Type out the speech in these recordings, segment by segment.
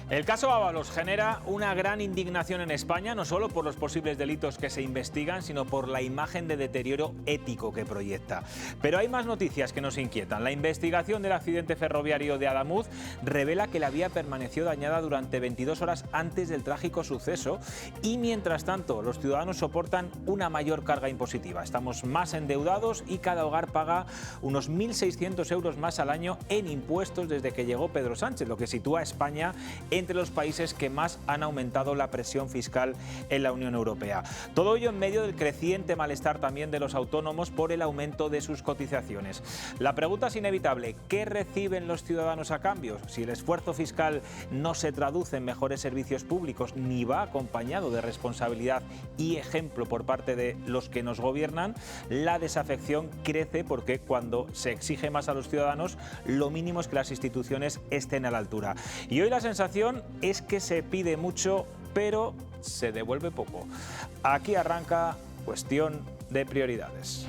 El caso Ábalos genera una gran indignación en España, no solo por los posibles delitos que se investigan, sino por la imagen de deterioro ético que proyecta. Pero hay más noticias que nos inquietan. La investigación del accidente ferroviario de Adamuz revela que la vía permaneció dañada durante 22 horas antes del trágico suceso y, mientras tanto, los ciudadanos soportan una mayor carga impositiva. Estamos más endeudados y cada hogar paga unos 1.600 euros más al año en impuestos desde que llegó Pedro Sánchez, lo que sitúa a España entre los países que más han aumentado la presión fiscal en la Unión Europea. Todo ello en medio del creciente malestar también de los autónomos por el aumento de sus cotizaciones. La pregunta es inevitable: ¿qué reciben los ciudadanos a cambio? Si el esfuerzo fiscal no se traduce en mejores servicios públicos ni va acompañado de responsabilidad y ejemplo por parte de los que nos gobiernan, la desafección crece, porque cuando se exige más a los ciudadanos, lo mínimo es que las instituciones estén a la altura. Y hoy la sensación es que se pide mucho, pero se devuelve poco. Aquí arranca Cuestión de Prioridades.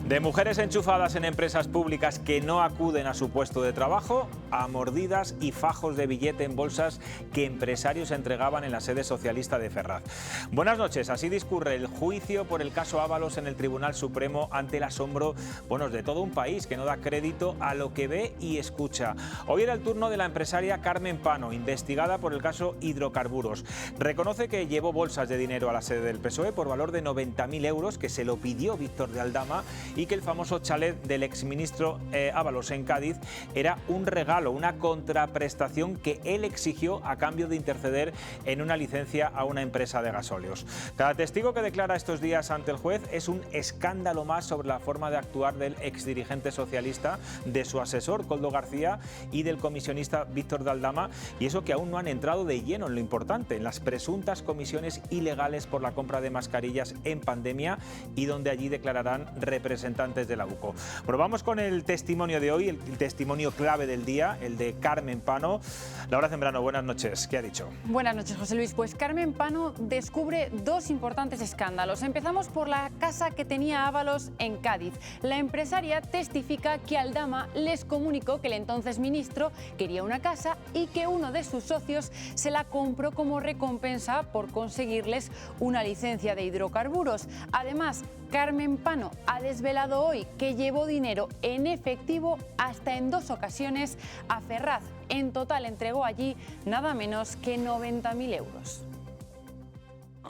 De mujeres enchufadas en empresas públicas que no acuden a su puesto de trabajo, a mordidas y fajos de billete en bolsas que empresarios entregaban en la sede socialista de Ferraz. Buenas noches. Así discurre el juicio por el caso Ábalos en el Tribunal Supremo, ante el asombro, de todo un país que no da crédito a lo que ve y escucha. Hoy era el turno de la empresaria Carmen Pano, investigada por el caso Hidrocarburos. Reconoce que llevó bolsas de dinero a la sede del PSOE por valor de 90.000 euros, que se lo pidió Víctor de Aldama, y que el famoso chalet del exministro Ábalos en Cádiz era un regalo, una contraprestación que él exigió a cambio de interceder en una licencia a una empresa de gasóleos. Cada testigo que declara estos días ante el juez es un escándalo más sobre la forma de actuar del exdirigente socialista, de su asesor Koldo García y del comisionista Víctor de Aldama, y eso que aún no han entrado de lleno en lo importante, en las presuntas comisiones ilegales por la compra de mascarillas en pandemia, y donde allí declararán representantes de la UCO. Bueno, vamos con el testimonio de hoy, el testimonio clave del día, el de Carmen Pano. Laura Zambrano, buenas noches. ¿Qué ha dicho? Buenas noches, José Luis. Pues Carmen Pano descubre dos importantes escándalos. Empezamos por la casa que tenía Ábalos en Cádiz. La empresaria testifica que Aldama les comunicó que el entonces ministro quería una casa y que uno de sus socios se la compró como recompensa por conseguirles una licencia de hidrocarburos. Además, Carmen Pano ha desvelado hoy que llevó dinero en efectivo hasta en 2 ocasiones a Ferraz. En total entregó allí nada menos que 90.000 euros.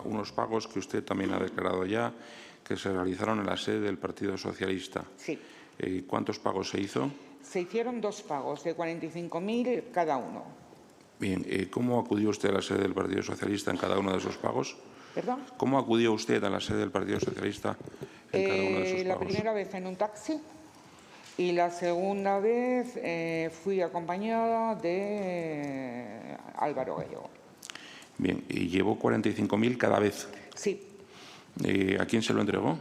Unos pagos que usted también ha declarado ya, que se realizaron en la sede del Partido Socialista. Sí. ¿Cuántos pagos se hizo? Se hicieron 2 pagos de 45.000 cada uno. Bien, ¿cómo acudió usted a la sede del Partido Socialista en cada uno de esos pagos? ¿Perdón? ¿Cómo acudió usted a la sede del Partido Socialista en cada uno de esos pagos? La primera vez en un taxi y la segunda vez fui acompañada de Álvaro Gallego. Bien, ¿y llevó 45.000 cada vez? Sí. ¿A quién se lo entregó?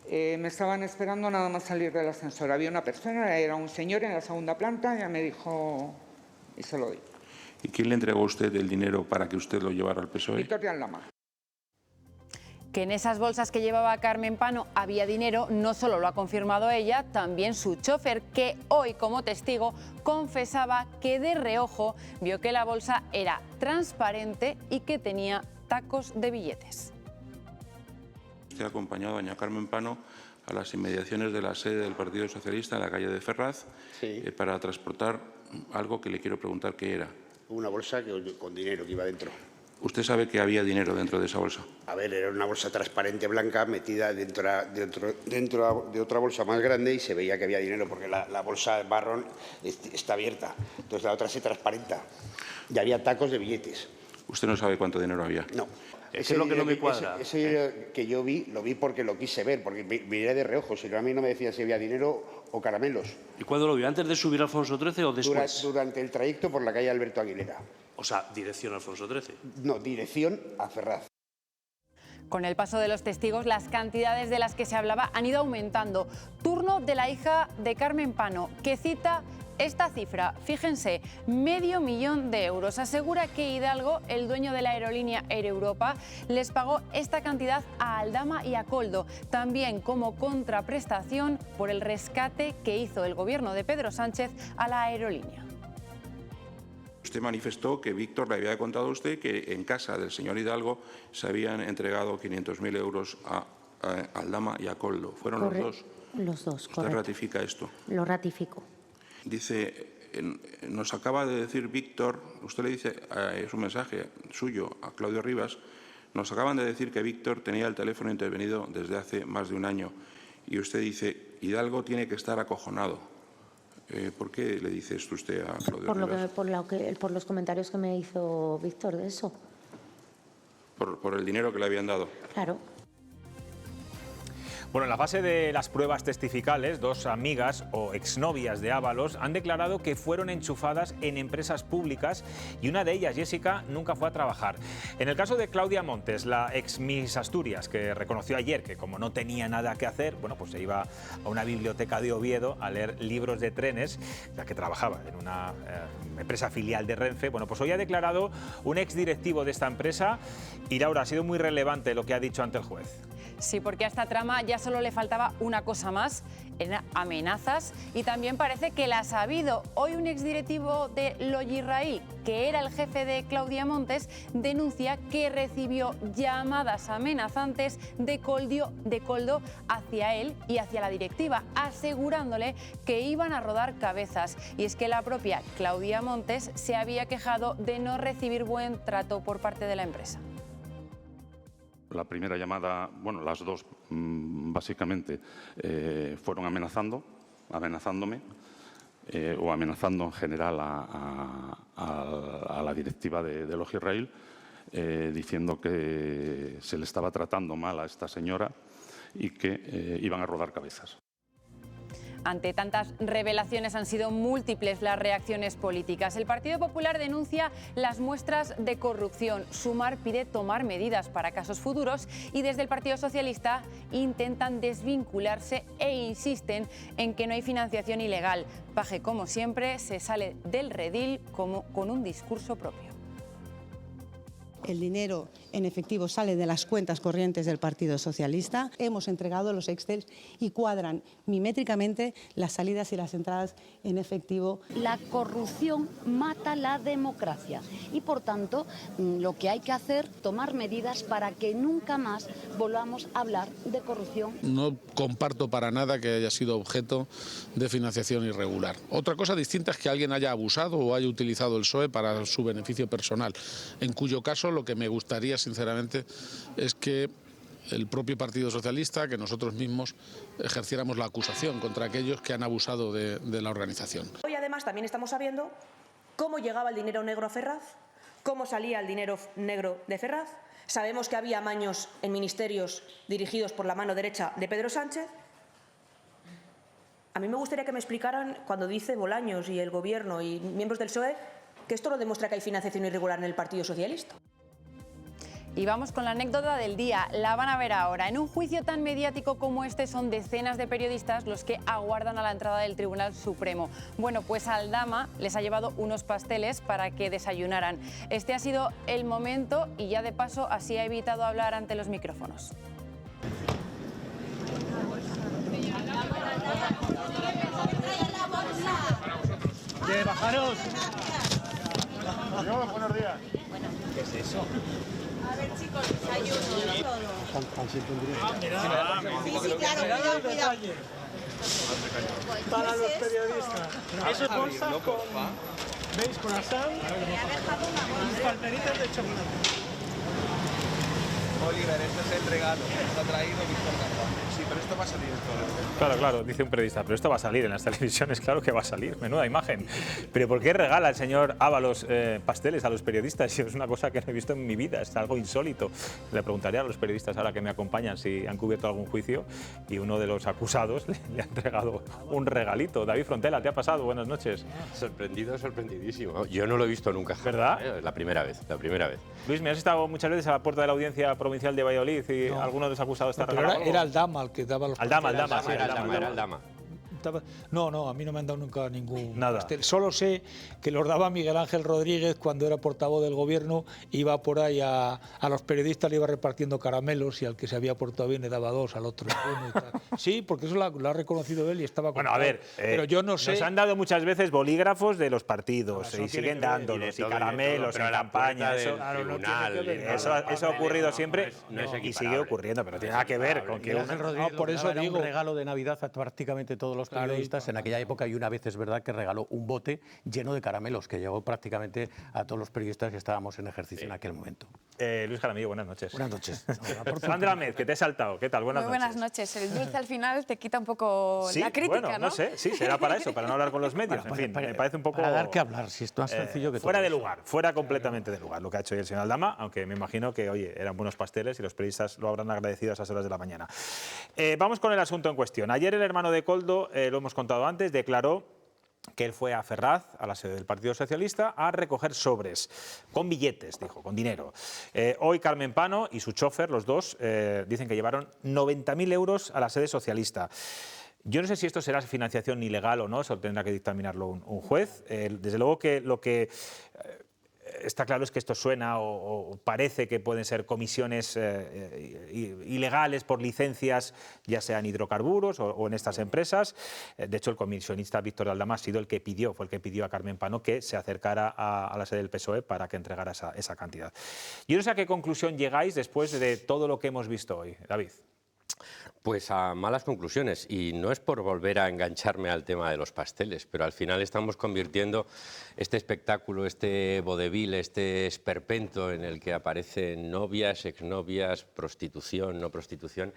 Me estaban esperando nada más salir del ascensor. Había una persona, era un señor en la segunda planta, ya me dijo y se lo di. ¿Y quién le entregó a usted el dinero para que usted lo llevara al PSOE? Víctor de Aldama. Que en esas bolsas que llevaba Carmen Pano había dinero, no solo lo ha confirmado ella, también su chofer, que hoy, como testigo, confesaba que de reojo vio que la bolsa era transparente y que tenía tacos de billetes. Usted ha acompañado a doña Carmen Pano a las inmediaciones de la sede del Partido Socialista en la calle de Ferraz, sí, para transportar algo que le quiero preguntar qué era. Una bolsa con dinero que iba dentro. ¿Usted sabe que había dinero dentro de esa bolsa? A ver, era una bolsa transparente blanca metida dentro de otra bolsa más grande y se veía que había dinero porque la bolsa marrón está abierta. Entonces la otra se transparenta y había tacos de billetes. ¿Usted no sabe cuánto dinero había? No. Eso es lo que no me cuadra. Ese que yo vi, lo vi porque lo quise ver, porque miré de reojo. Si no, a mí no me decía si había dinero o caramelos. ¿Y cuándo lo vio? ¿Antes de subir a Alfonso XIII o después? Durante el trayecto por la calle Alberto Aguilera. O sea, dirección Alfonso XIII. No, dirección a Ferraz. Con el paso de los testigos, las cantidades de las que se hablaba han ido aumentando. Turno de la hija de Carmen Pano, que cita esta cifra, fíjense, $500.000 de euros. Asegura que Hidalgo, el dueño de la aerolínea Air Europa, les pagó esta cantidad a Aldama y a Koldo, también como contraprestación por el rescate que hizo el gobierno de Pedro Sánchez a la aerolínea. Usted manifestó que Víctor le había contado a usted que en casa del señor Hidalgo se habían entregado 500.000 euros a Aldama y a Koldo. ¿Fueron los dos? Los dos, ¿Usted correcto. ratifica esto? Lo ratifico. Dice, nos acaba de decir Víctor, usted le dice, es un mensaje suyo a Claudio Rivas, nos acaban de decir que Víctor tenía el teléfono intervenido desde hace más de un año y usted dice, Hidalgo tiene que estar acojonado. ¿Por qué le dice esto usted a Claudio Rivas? Por los comentarios que me hizo Víctor de eso. Por el dinero que le habían dado. Claro. Bueno, en la fase de las pruebas testificales, dos amigas o exnovias de Ábalos han declarado que fueron enchufadas en empresas públicas y una de ellas, Jessica, nunca fue a trabajar. En el caso de Claudia Montes, la ex Miss Asturias, que reconoció ayer que como no tenía nada que hacer, bueno, pues se iba a una biblioteca de Oviedo a leer libros de trenes, ya que trabajaba en una empresa filial de Renfe. Bueno, pues hoy ha declarado un exdirectivo de esta empresa y, Laura, ha sido muy relevante lo que ha dicho ante el juez. Sí, porque a esta trama ya solo le faltaba una cosa más, eran amenazas, y también parece que las ha habido. Hoy un exdirectivo de Logirraí, que era el jefe de Claudia Montes, denuncia que recibió llamadas amenazantes de Koldo hacia él y hacia la directiva, asegurándole que iban a rodar cabezas. Y es que la propia Claudia Montes se había quejado de no recibir buen trato por parte de la empresa. La primera llamada, bueno, las dos básicamente fueron amenazándome o amenazando en general a la directiva de Logirraí, diciendo que se le estaba tratando mal a esta señora y que iban a rodar cabezas. Ante tantas revelaciones han sido múltiples las reacciones políticas. El Partido Popular denuncia las muestras de corrupción. Sumar pide tomar medidas para casos futuros y desde el Partido Socialista intentan desvincularse e insisten en que no hay financiación ilegal. Paje, como siempre, se sale del redil con un discurso propio. El dinero en efectivo sale de las cuentas corrientes del Partido Socialista. Hemos entregado los Excel y cuadran milimétricamente las salidas y las entradas en efectivo. La corrupción mata la democracia y, por tanto, lo que hay que hacer es tomar medidas para que nunca más volvamos a hablar de corrupción. No comparto para nada que haya sido objeto de financiación irregular. Otra cosa distinta es que alguien haya abusado o haya utilizado el PSOE para su beneficio personal, en cuyo caso lo que me gustaría sinceramente es que el propio Partido Socialista, que nosotros mismos ejerciéramos la acusación contra aquellos que han abusado de la organización. Hoy además también estamos sabiendo cómo llegaba el dinero negro a Ferraz, cómo salía el dinero negro de Ferraz. Sabemos que había amaños en ministerios dirigidos por la mano derecha de Pedro Sánchez. A mí me gustaría que me explicaran, cuando dice Bolaños y el Gobierno y miembros del PSOE, que esto no demuestra que hay financiación irregular en el Partido Socialista. Y vamos con la anécdota del día, la van a ver ahora. En un juicio tan mediático como este son decenas de periodistas los que aguardan a la entrada del Tribunal Supremo. Bueno, pues Aldama les ha llevado unos pasteles para que desayunaran. Este ha sido el momento y ya de paso así ha evitado hablar ante los micrófonos. ¡Bajaros! Buenos días. ¿Qué es eso? A ver, chicos, desayuno. Sí, claro, cuidado. Para los periodistas. Eso es bolsa con... ¿Veis? Con asam y palmeritas de chocolate. Oliver, este es el regalo que nos ha traído Víctor Gamba. Sí, pero esto va a salir en todo. Claro, claro, dice un periodista, pero esto va a salir en las televisiones, claro que va a salir, menuda imagen. Pero ¿por qué regala el señor Ábalos pasteles a los periodistas? Es una cosa que no he visto en mi vida, es algo insólito. Le preguntaré a los periodistas ahora que me acompañan si han cubierto algún juicio y uno de los acusados le ha entregado un regalito. David Frontela, ¿te ha pasado? Buenas noches. Sorprendido, sorprendidísimo. Yo no lo he visto nunca. ¿Verdad? La primera vez, la primera vez. Luis, me has estado muchas veces a la puerta de la Audiencia Provincial de Valladolid y alguno de los acusados te ha regalado algo. Era Aldama el que daba los Aldama. No, a mí no me han dado nunca ningún Nada. pastel. Solo sé que los daba Miguel Ángel Rodríguez cuando era portavoz del gobierno, iba por ahí a los periodistas, le iba repartiendo caramelos y al que se había portado bien le daba 2, al otro 1 y tal. Sí, porque eso lo ha reconocido él y estaba Bueno, a ver, pero yo no sé. Nos han dado muchas veces bolígrafos de los partidos y siguen dándolos, y caramelos en campaña. Eso ha ocurrido siempre y sigue ocurriendo, pero tiene nada que ver con que por eso era digo. un regalo de Navidad a prácticamente todos los periodistas en aquella época, y una vez es verdad que regaló un bote lleno de caramelos que llegó prácticamente a todos los periodistas que estábamos en ejercicio en aquel momento. Luis Jaramillo, buenas noches. Buenas noches. Sandra Med, que te he saltado. ¿Qué tal? Buenas Muy buenas noches. El dulce al final te quita un poco Sí, la crítica, bueno, ¿no? no sé, sí, será para eso, para no hablar con los medios. En fin, me parece un poco... Para dar que hablar, si esto es más sencillo que fuera todo de eso. lugar, fuera completamente de lugar lo que ha hecho hoy el señor Aldama, aunque me imagino que, oye, eran buenos pasteles y los periodistas lo habrán agradecido a esas horas de la mañana. Vamos con el asunto en cuestión. Ayer el hermano de Koldo, lo hemos contado antes, declaró que él fue a Ferraz, a la sede del Partido Socialista, a recoger sobres con billetes, dijo, con dinero. Hoy Carmen Pano y su chofer, los dos, dicen que llevaron 90.000 euros a la sede socialista. Yo no sé si esto será financiación ilegal o no, eso tendrá que dictaminarlo un juez. Desde luego que lo que está claro es que esto suena o parece que pueden ser comisiones ilegales por licencias, ya sean hidrocarburos o en estas empresas. De hecho, el comisionista Víctor de Aldama ha sido el que pidió, fue el que pidió a Carmen Pano que se acercara a la sede del PSOE para que entregara esa cantidad. Yo no sé a qué conclusión llegáis después de todo lo que hemos visto hoy, David. Pues a malas conclusiones, y no es por volver a engancharme al tema de los pasteles, pero al final estamos convirtiendo este espectáculo, este vodevil, este esperpento en el que aparecen novias, exnovias, prostitución, no prostitución,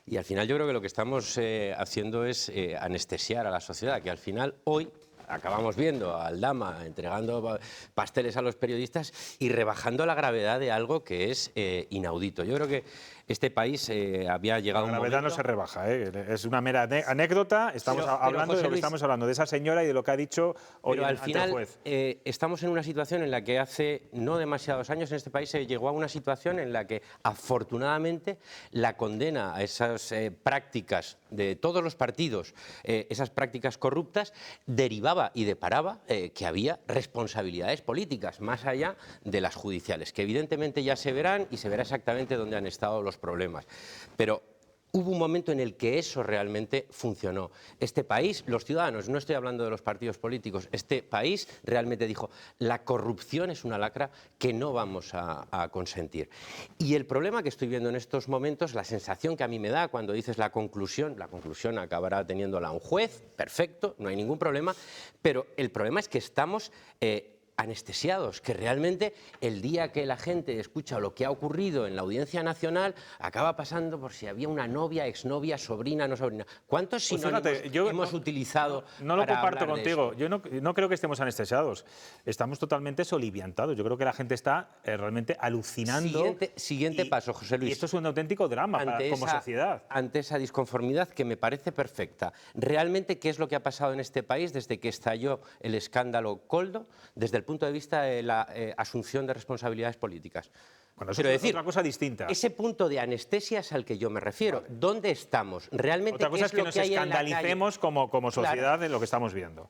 y al final yo creo que lo que estamos haciendo es anestesiar a la sociedad, que al final hoy acabamos viendo a Aldama entregando pasteles a los periodistas y rebajando la gravedad de algo que es inaudito. Yo creo que este país había llegado a un momento... La verdad no se rebaja, es una mera anécdota. Estamos hablando de lo que estamos hablando, de esa señora y de lo que ha dicho hoy ante el juez. Estamos en una situación en la que hace no demasiados años en este país se llegó a una situación en la que afortunadamente la condena a esas prácticas de todos los partidos, esas prácticas corruptas, derivaba y deparaba que había responsabilidades políticas más allá de las judiciales, que evidentemente ya se verán y se verá exactamente dónde han estado los problemas. Pero hubo un momento en el que eso realmente funcionó. Este país, los ciudadanos, no estoy hablando de los partidos políticos, este país realmente dijo, la corrupción es una lacra que no vamos a consentir. Y el problema que estoy viendo en estos momentos, la sensación que a mí me da cuando dices la conclusión acabará teniéndola un juez, perfecto, no hay ningún problema, pero el problema es que estamos... anestesiados, que realmente el día que la gente escucha lo que ha ocurrido en la Audiencia Nacional acaba pasando por si había una novia, exnovia, sobrina, no sobrina. ¿Cuántos sinónimos hemos utilizado No lo para comparto hablar de contigo. eso? Yo no creo que estemos anestesiados. Estamos totalmente soliviantados. Yo creo que la gente está realmente alucinando. Siguiente paso, José Luis. Y esto es un auténtico drama como sociedad. Ante esa disconformidad que me parece perfecta. Realmente, ¿qué es lo que ha pasado en este país desde que estalló el escándalo Koldo, desde el punto de vista de la asunción de responsabilidades políticas? Bueno, eso Quiero es decir, otra cosa distinta. Ese punto de anestesia es al que yo me refiero. Vale. ¿Dónde estamos? ¿Realmente otra cosa qué es que lo nos que hay escandalicemos como sociedad claro, en lo que estamos viendo.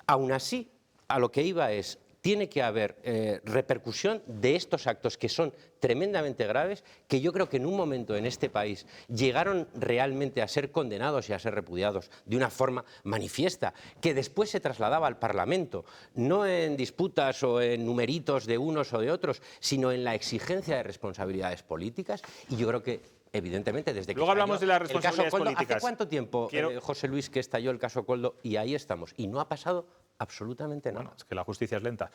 Aún así, a lo que iba es... Tiene que haber repercusión de estos actos que son tremendamente graves, que yo creo que en un momento en este país llegaron realmente a ser condenados y a ser repudiados de una forma manifiesta, que después se trasladaba al Parlamento, no en disputas o en numeritos de unos o de otros, sino en la exigencia de responsabilidades políticas, y yo creo que evidentemente, desde que luego hablamos de las el responsabilidades caso Koldo, políticas. ¿hace cuánto tiempo, José Luis, que estalló el caso Koldo? Y ahí estamos. Y no ha pasado absolutamente nada. Bueno, es que la justicia es lenta.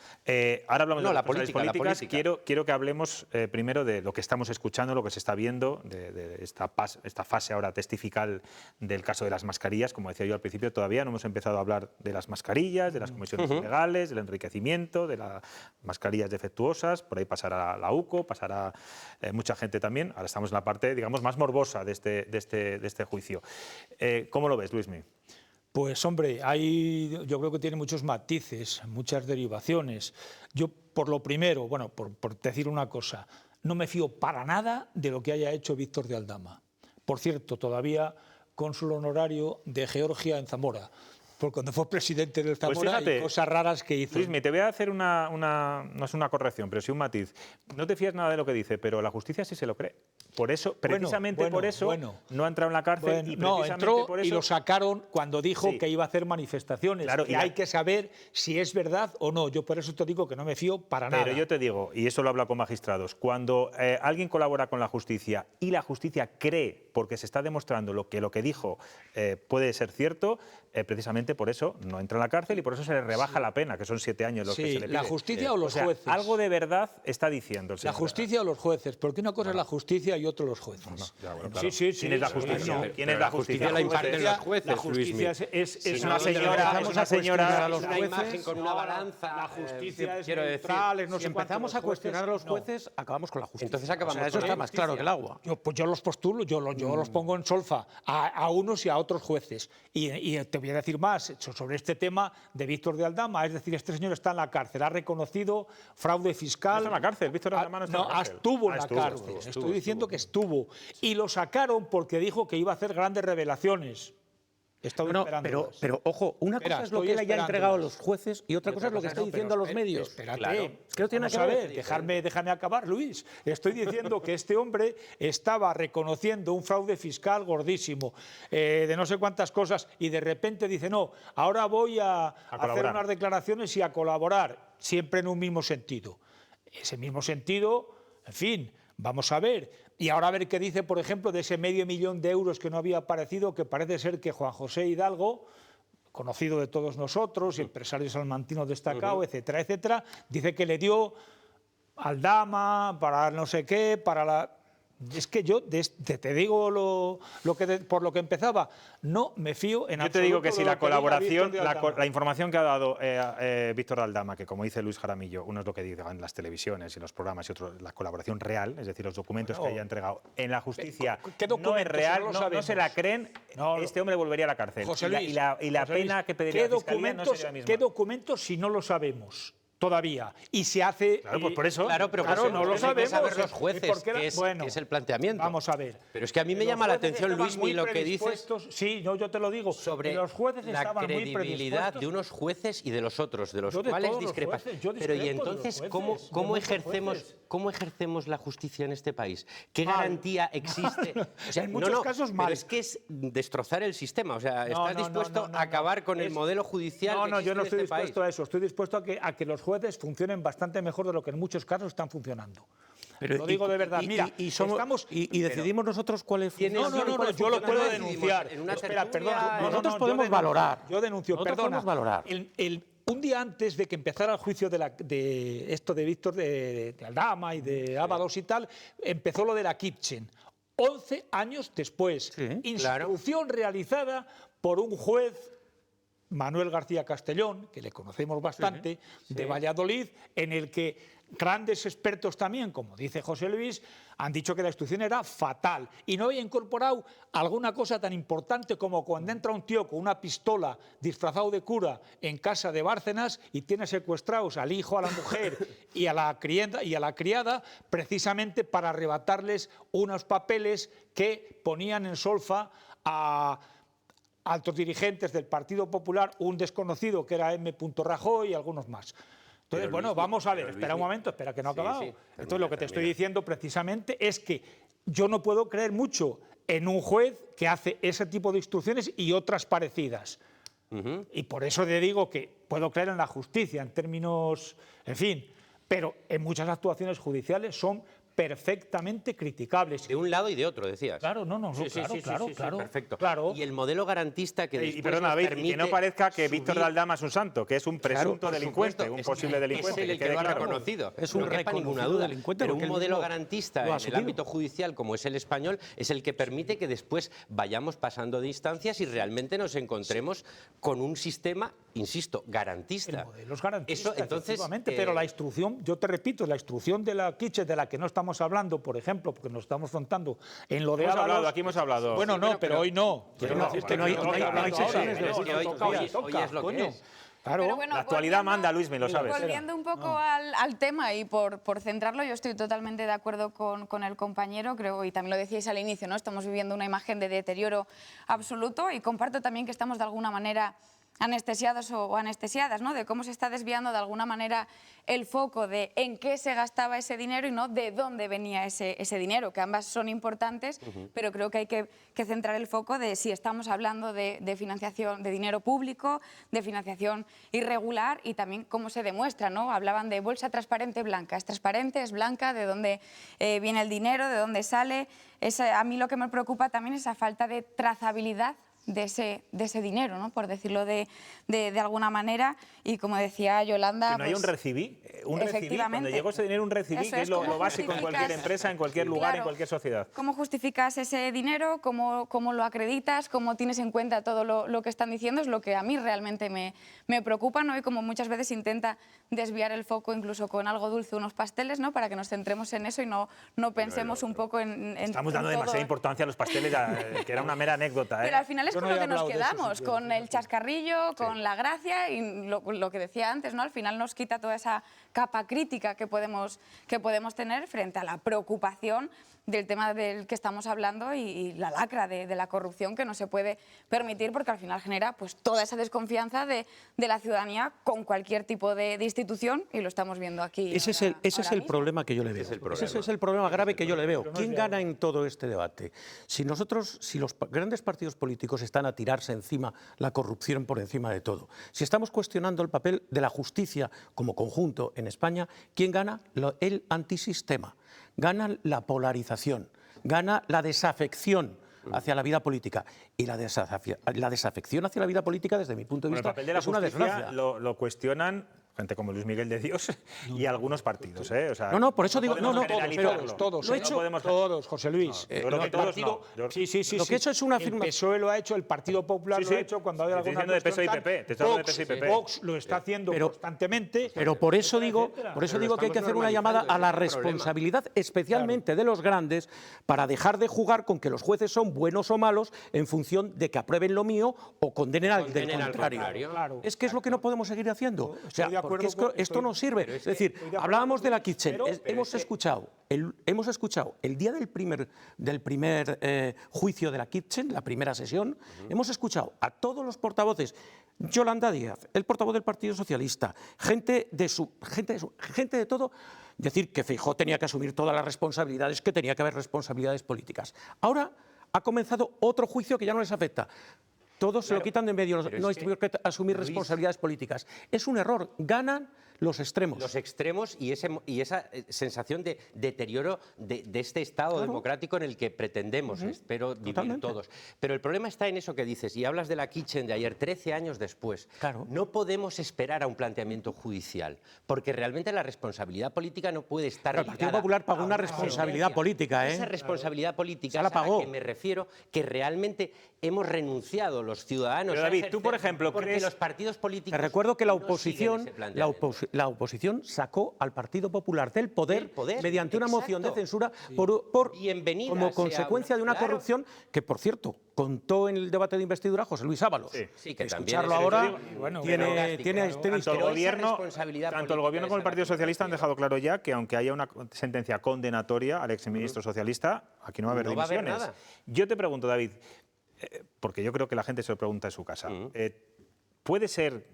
Ahora hablamos de las políticas. Quiero que hablemos primero de lo que estamos escuchando, lo que se está viendo, de esta fase ahora testifical del caso de las mascarillas. Como decía yo al principio, todavía no hemos empezado a hablar de las mascarillas, de las comisiones ilegales, del enriquecimiento, de las mascarillas defectuosas. Por ahí pasará la UCO, pasará mucha gente también. Ahora estamos en la parte, digamos, más morbosa de este juicio. ¿Cómo lo ves, Luismi? Pues hombre, yo creo que tiene muchos matices, muchas derivaciones. Yo, por lo primero, bueno, por decir una cosa, no me fío para nada de lo que haya hecho Víctor de Aldama. Por cierto, todavía cónsul honorario de Georgia en Zamora, porque cuando fue presidente del Zamora, pues fíjate, hay cosas raras que hizo. Luismi, te voy a hacer no es una corrección, pero sí un matiz. No te fías nada de lo que dice, pero la justicia sí se lo cree. Por eso, precisamente por eso, no ha entrado en la cárcel y no, entró por eso, y lo sacaron cuando dijo que iba a hacer manifestaciones. Claro, y hay que saber si es verdad o no. Yo por eso te digo que no me fío para nada. Pero yo te digo, y eso lo habla con magistrados, cuando alguien colabora con la justicia y la justicia cree, porque se está demostrando lo que dijo puede ser cierto, precisamente por eso no entra en la cárcel y por eso se le rebaja la pena, que son 7 años los que se le pide. ¿La justicia o los jueces? Algo de verdad está diciendo el señor. ¿La justicia o los jueces? Porque una cosa es la justicia y otro los jueces. Claro. Sí. ¿Quién es la justicia? ¿Quién es la justicia? La imparten los jueces. La justicia es una señora. Es una imagen con una balanza. La justicia es neutral. Si empezamos a cuestionar a los jueces, acabamos con la justicia. Entonces acabamos. Eso está más claro que el agua. Yo los postulo, yo los pongo en solfa a unos y a otros jueces. Y te voy a decir más sobre este tema de Víctor de Aldama. Es decir, este señor está en la cárcel, ha reconocido fraude fiscal. No está en la cárcel, Víctor de Aldama no está en la cárcel. Estuvo en la cárcel. Estoy diciendo que estuvo. Y lo sacaron porque dijo que iba a hacer grandes revelaciones. Pero ojo, una cosa es lo que él haya entregado a los jueces y otra cosa es lo que está diciendo a los medios. Espérate, que no tiene nada que ver. Déjame acabar, Luis. Estoy diciendo que este hombre estaba reconociendo un fraude fiscal gordísimo, de no sé cuántas cosas, y de repente dice, no, ahora voy a hacer unas declaraciones y a colaborar, siempre en un mismo sentido. Ese mismo sentido, en fin, vamos a ver. Y ahora a ver qué dice, por ejemplo, de ese $500.000 de euros que no había aparecido, que parece ser que Juan José Hidalgo, conocido de todos nosotros, empresario salmantino destacado, etcétera, etcétera, dice que le dio Aldama para no sé qué, para la... Es que yo te digo por lo que empezaba, no me fío en absoluto. Yo te digo que si la colaboración, la información que ha dado Víctor de Aldama, que como dice Luis Jaramillo, uno es lo que digan las televisiones y los programas y otro la colaboración real, es decir, los documentos que haya entregado en la justicia, no es real, no se la creen, este hombre volvería a la cárcel. José Luis, y la pena que pediría la Fiscalía no sería la misma. ¿Qué documentos si no lo sabemos? Todavía. Y se hace... Claro, pues por eso. Claro, pero claro, no lo sabemos. Saber los jueces, que es el planteamiento. Vamos a ver. Pero es que a mí me llama la atención, Luismi, lo que dices... Sí, yo te lo digo. Sobre los jueces la credibilidad de unos jueces y de los otros, de los cuales discrepas. Pero y entonces, ¿cómo ejercemos la justicia en este país? ¿Qué garantía existe? O sea, en muchos casos mal. Pero es que es destrozar el sistema. O sea, ¿estás dispuesto a acabar con el modelo judicial que existe yo no estoy en este dispuesto país? a eso. Estoy dispuesto a que los jueces funcionen bastante mejor de lo que en muchos casos están funcionando. Pero lo digo de verdad. Mira, y decidimos nosotros cuáles funcionan. No, yo lo puedo denunciar. Espera, perdón. Nosotros podemos valorar. Yo denuncio, perdona. Un día antes de que empezara el juicio de esto de Víctor de Aldama y de Ábalos y tal, empezó lo de la Kitchen. 11 años después. Instrucción realizada por un juez, Manuel García Castellón, que le conocemos bastante, de Valladolid, en el que grandes expertos también, como dice José Luis, han dicho que la instrucción era fatal y no había incorporado alguna cosa tan importante como cuando entra un tío con una pistola disfrazado de cura en casa de Bárcenas y tiene secuestrados al hijo, a la mujer y a la criada, precisamente para arrebatarles unos papeles que ponían en solfa a altos dirigentes del Partido Popular, un desconocido que era M. Rajoy y algunos más. Entonces, bueno, vamos a ver, espera un momento, espera que no ha acabado. Entonces, lo que te estoy diciendo precisamente es que yo no puedo creer mucho en un juez que hace ese tipo de instrucciones y otras parecidas. Y por eso te digo que puedo creer en la justicia en términos, en fin, pero en muchas actuaciones judiciales son perfectamente criticables. De un lado y de otro, decías. Claro, claro. Perfecto. Claro. Y el modelo garantista que después Y perdona, nos David, permite que no parezca que subir- Víctor de Aldama es un santo, que es un presunto Claro, por delincuente, supuesto, un es posible que delincuente. es el que quede lo ha claro. reconocido. Es un no quepa ninguna reconocido duda. delincuente Pero porque un él modelo mismo garantista lo ha en el asumido. ámbito judicial, como es el español, es el que permite que después vayamos pasando de instancias y realmente nos encontremos con un sistema, insisto, garantista. Los garantistas, Eso, entonces, efectivamente, pero la instrucción, yo te repito, la instrucción de la Kitchen, de la que no estamos hablando, por ejemplo, porque nos estamos afrontando en lo de Hemos Ábalos. hablado, aquí hemos hablado. Bueno, Sí, no, bueno, pero hoy no. pero Quiero no, decirte no hay sesiones de Es que hoy es lo que es. Claro, Pero bueno, la actualidad manda, Luis, me lo sabes. Volviendo un poco al tema y por centrarlo, yo estoy totalmente de acuerdo con el compañero, creo, y también lo decíais al inicio, ¿no? Estamos viviendo una imagen de deterioro absoluto y comparto también que estamos de alguna manera anestesiados o anestesiadas, ¿no? De cómo se está desviando de alguna manera el foco de en qué se gastaba ese dinero y no de dónde venía ese dinero, que ambas son importantes, pero creo que hay que centrar el foco de si estamos hablando de financiación, de dinero público, de financiación irregular y también cómo se demuestra, ¿no? Hablaban de bolsa transparente blanca, es transparente, es blanca, de dónde viene el dinero, de dónde sale. A mí lo que me preocupa también es esa falta de trazabilidad de ese dinero, ¿no? Por decirlo de alguna manera. Y como decía Yolanda... Que no hay un recibí. Cuando llegó ese dinero, un recibí, Eso que es lo ¿cómo básico en cualquier justificas? empresa, en cualquier lugar, Claro. en cualquier sociedad. ¿Cómo justificas ese dinero? ¿Cómo lo acreditas? ¿Cómo tienes en cuenta todo lo que están diciendo? Es lo que a mí realmente me preocupa, ¿no? Y como muchas veces intenta desviar el foco incluso con algo dulce, unos pasteles, ¿no? Para que nos centremos en eso y no pensemos un poco en Estamos dando en todo. demasiada importancia a los pasteles, que era una mera anécdota. Pero al final es Yo con no lo he que nos hablado de eso, quedamos, con el chascarrillo, con la gracia y lo que decía antes, ¿no? Al final nos quita toda esa capa crítica que podemos tener frente a la preocupación del tema del que estamos hablando y la lacra de la corrupción que no se puede permitir porque al final genera pues toda esa desconfianza de la ciudadanía con cualquier tipo de institución y lo estamos viendo aquí. Ese es el problema que yo le veo. Ese es el problema grave que yo le veo. ¿Quién gana en todo este debate? Si los grandes partidos políticos están a tirarse encima la corrupción por encima de todo, si estamos cuestionando el papel de la justicia como conjunto en España, ¿quién gana? El antisistema. Gana la polarización, gana la desafección hacia la vida política. Y la desafección hacia la vida política, desde mi punto de vista, El papel de la es una justicia desgracia. lo cuestionan gente como Luis Miguel de Dios y algunos partidos. O sea, No, por eso digo, podemos pero generalizarlo. todos, Lo he hecho- todos, José Luis. Yo creo que todos no. Sí. Lo que he hecho es una El afirmación. PSOE lo ha hecho, el Partido Popular Sí, lo ha sí. hecho cuando hay Te estoy alguna diciendo de PSOE y cuestión PP, te estoy hablando de PSOE y PP. Vox lo está haciendo constantemente. Pero por eso digo, etcétera. que hay que hacer una llamada a la responsabilidad, especialmente de los grandes, para dejar de jugar con que los jueces son buenos o malos en función de que aprueben lo mío o condenen al del contrario. Claro. Es que es lo que no podemos seguir haciendo. O sea, de acuerdo porque esto no sirve. Es decir, hablábamos de la Kitchen. Hemos escuchado el día del primer juicio de la Kitchen, la primera sesión, hemos escuchado a todos los portavoces, Yolanda Díaz, el portavoz del Partido Socialista, gente de todo, decir que Feijóo tenía que asumir todas las responsabilidades, que tenía que haber responsabilidades políticas. Ahora ha comenzado otro juicio que ya no les afecta. Todos se lo quitan de en medio, no hay que asumir responsabilidades políticas. Es un error, ganan los extremos. Los extremos y esa sensación de deterioro de este Estado democrático en el que pretendemos, espero, vivir todos. Pero el problema está en eso que dices, y hablas de la Kitchen de ayer, 13 años después. No podemos esperar a un planteamiento judicial, porque realmente la responsabilidad política no puede estar El Partido Popular pagó una responsabilidad política, Esa responsabilidad política Se la es a la pagó. que me refiero, que realmente hemos renunciado los ciudadanos. Pero, David, tú, por ejemplo, porque ¿crees? los partidos políticos. Te recuerdo que la no siguen oposición, ese planteamiento. la oposición sacó al Partido Popular del poder, mediante una moción de exacto. censura Bienvenida como sea consecuencia de una claro. corrupción que, por cierto, contó en el debate de investidura José Luis Ábalos. Sí, que también Escucharlo es- ahora bueno, tiene Tanto el gobierno como el Partido Socialista han dejado claro ya que aunque haya una sentencia condenatoria al exministro socialista, aquí no va a haber No va a haber dimisiones. nada. Yo te pregunto, David, porque yo creo que la gente se lo pregunta en su casa, ¿puede ser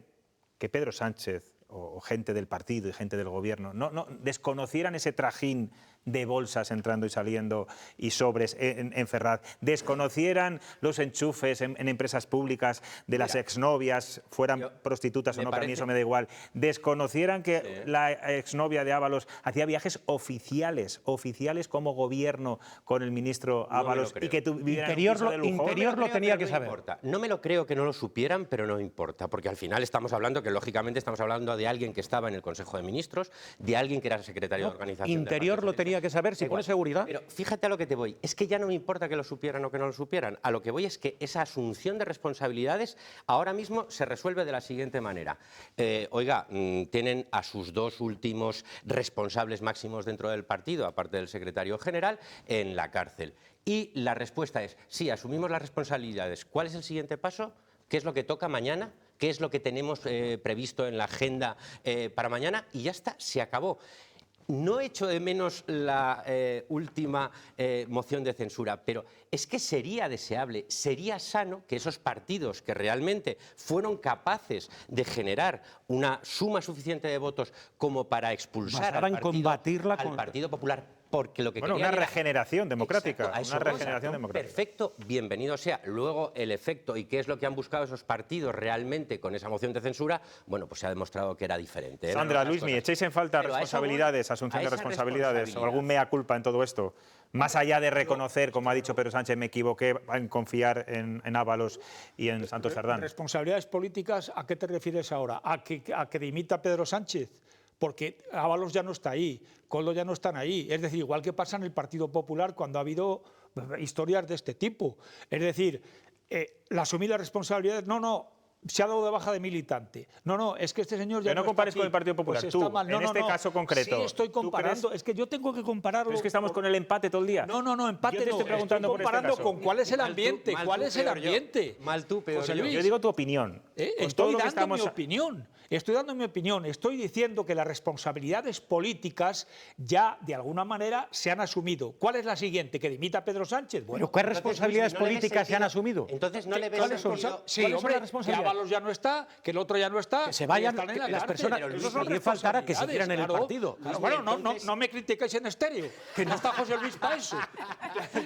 que Pedro Sánchez o gente del partido y gente del gobierno no desconocieran ese trajín de bolsas entrando y saliendo y sobres en Ferraz? ¿Desconocieran los enchufes en empresas públicas de las exnovias, fueran prostitutas o no, que a mí eso me da igual? ¿Desconocieran que la exnovia de Ábalos hacía viajes oficiales como gobierno con el ministro Ábalos y que tuvieran un piso de lujo? Interior lo tenía que saber. No me lo creo que no lo supieran, pero no importa, porque al final estamos hablando que, lógicamente, estamos hablando de alguien que estaba en el Consejo de Ministros, de alguien que era secretario de organización. Interior lo tenía que saber, si pone seguridad. Pero fíjate a lo que te voy, es que ya no me importa que lo supieran o que no lo supieran, a lo que voy es que esa asunción de responsabilidades ahora mismo se resuelve de la siguiente manera. Oiga, tienen a sus dos últimos responsables máximos dentro del partido, aparte del secretario general, en la cárcel. Y la respuesta es, sí, asumimos las responsabilidades. ¿Cuál es el siguiente paso? ¿Qué es lo que toca mañana? ¿Qué es lo que tenemos previsto en la agenda para mañana? Y ya está, se acabó. No echo de menos la última moción de censura, pero es que sería deseable, sería sano que esos partidos que realmente fueron capaces de generar una suma suficiente de votos como para expulsar al Partido Popular, porque lo que bueno, querían una era... regeneración democrática. Exacto, una regeneración democrática. Perfecto, bienvenido sea. Luego el efecto y qué es lo que han buscado esos partidos realmente con esa moción de censura, bueno, pues se ha demostrado que era diferente. Sandra, Luismi, ¿echáis en falta responsabilidades, asunción de responsabilidades o algún mea culpa en todo esto? Más allá de reconocer, como ha dicho Pedro Sánchez, me equivoqué en confiar en Ábalos y en Santos Cerdán. ¿Responsabilidades políticas a qué te refieres ahora? ¿A que dimita Pedro Sánchez? Porque Ábalos ya no está ahí, Koldo ya no están ahí. Es decir, igual que pasa en el Partido Popular cuando ha habido historias de este tipo. Es decir, asumir las responsabilidades, no, se ha dado de baja de militante. No, es que este señor ya pero no compares con el Partido Popular, pues tú, mal. en este caso concreto. Sí, estoy comparando, es que yo tengo que compararlo. ¿Pero es que estamos con el empate todo el día? No, empate yo te no. Estoy preguntando estoy comparando por este caso. con cuál es el ambiente, Mal tú, peor José yo. Luis. Yo digo tu opinión. Estoy dando mi opinión. Estoy diciendo que las responsabilidades políticas ya, de alguna manera, se han asumido. ¿Cuál es la siguiente? ¿Que dimita Pedro Sánchez? Bueno, ¿pero qué responsabilidades políticas se han asumido? Entonces no le ves sentido. Sí, hombre, que Ábalos ya no está, que el otro ya no está. Que se vayan las personas. Pero faltará que siguieran en el partido. Bueno, no me critiquéis en estéreo, que no está José Luis para eso.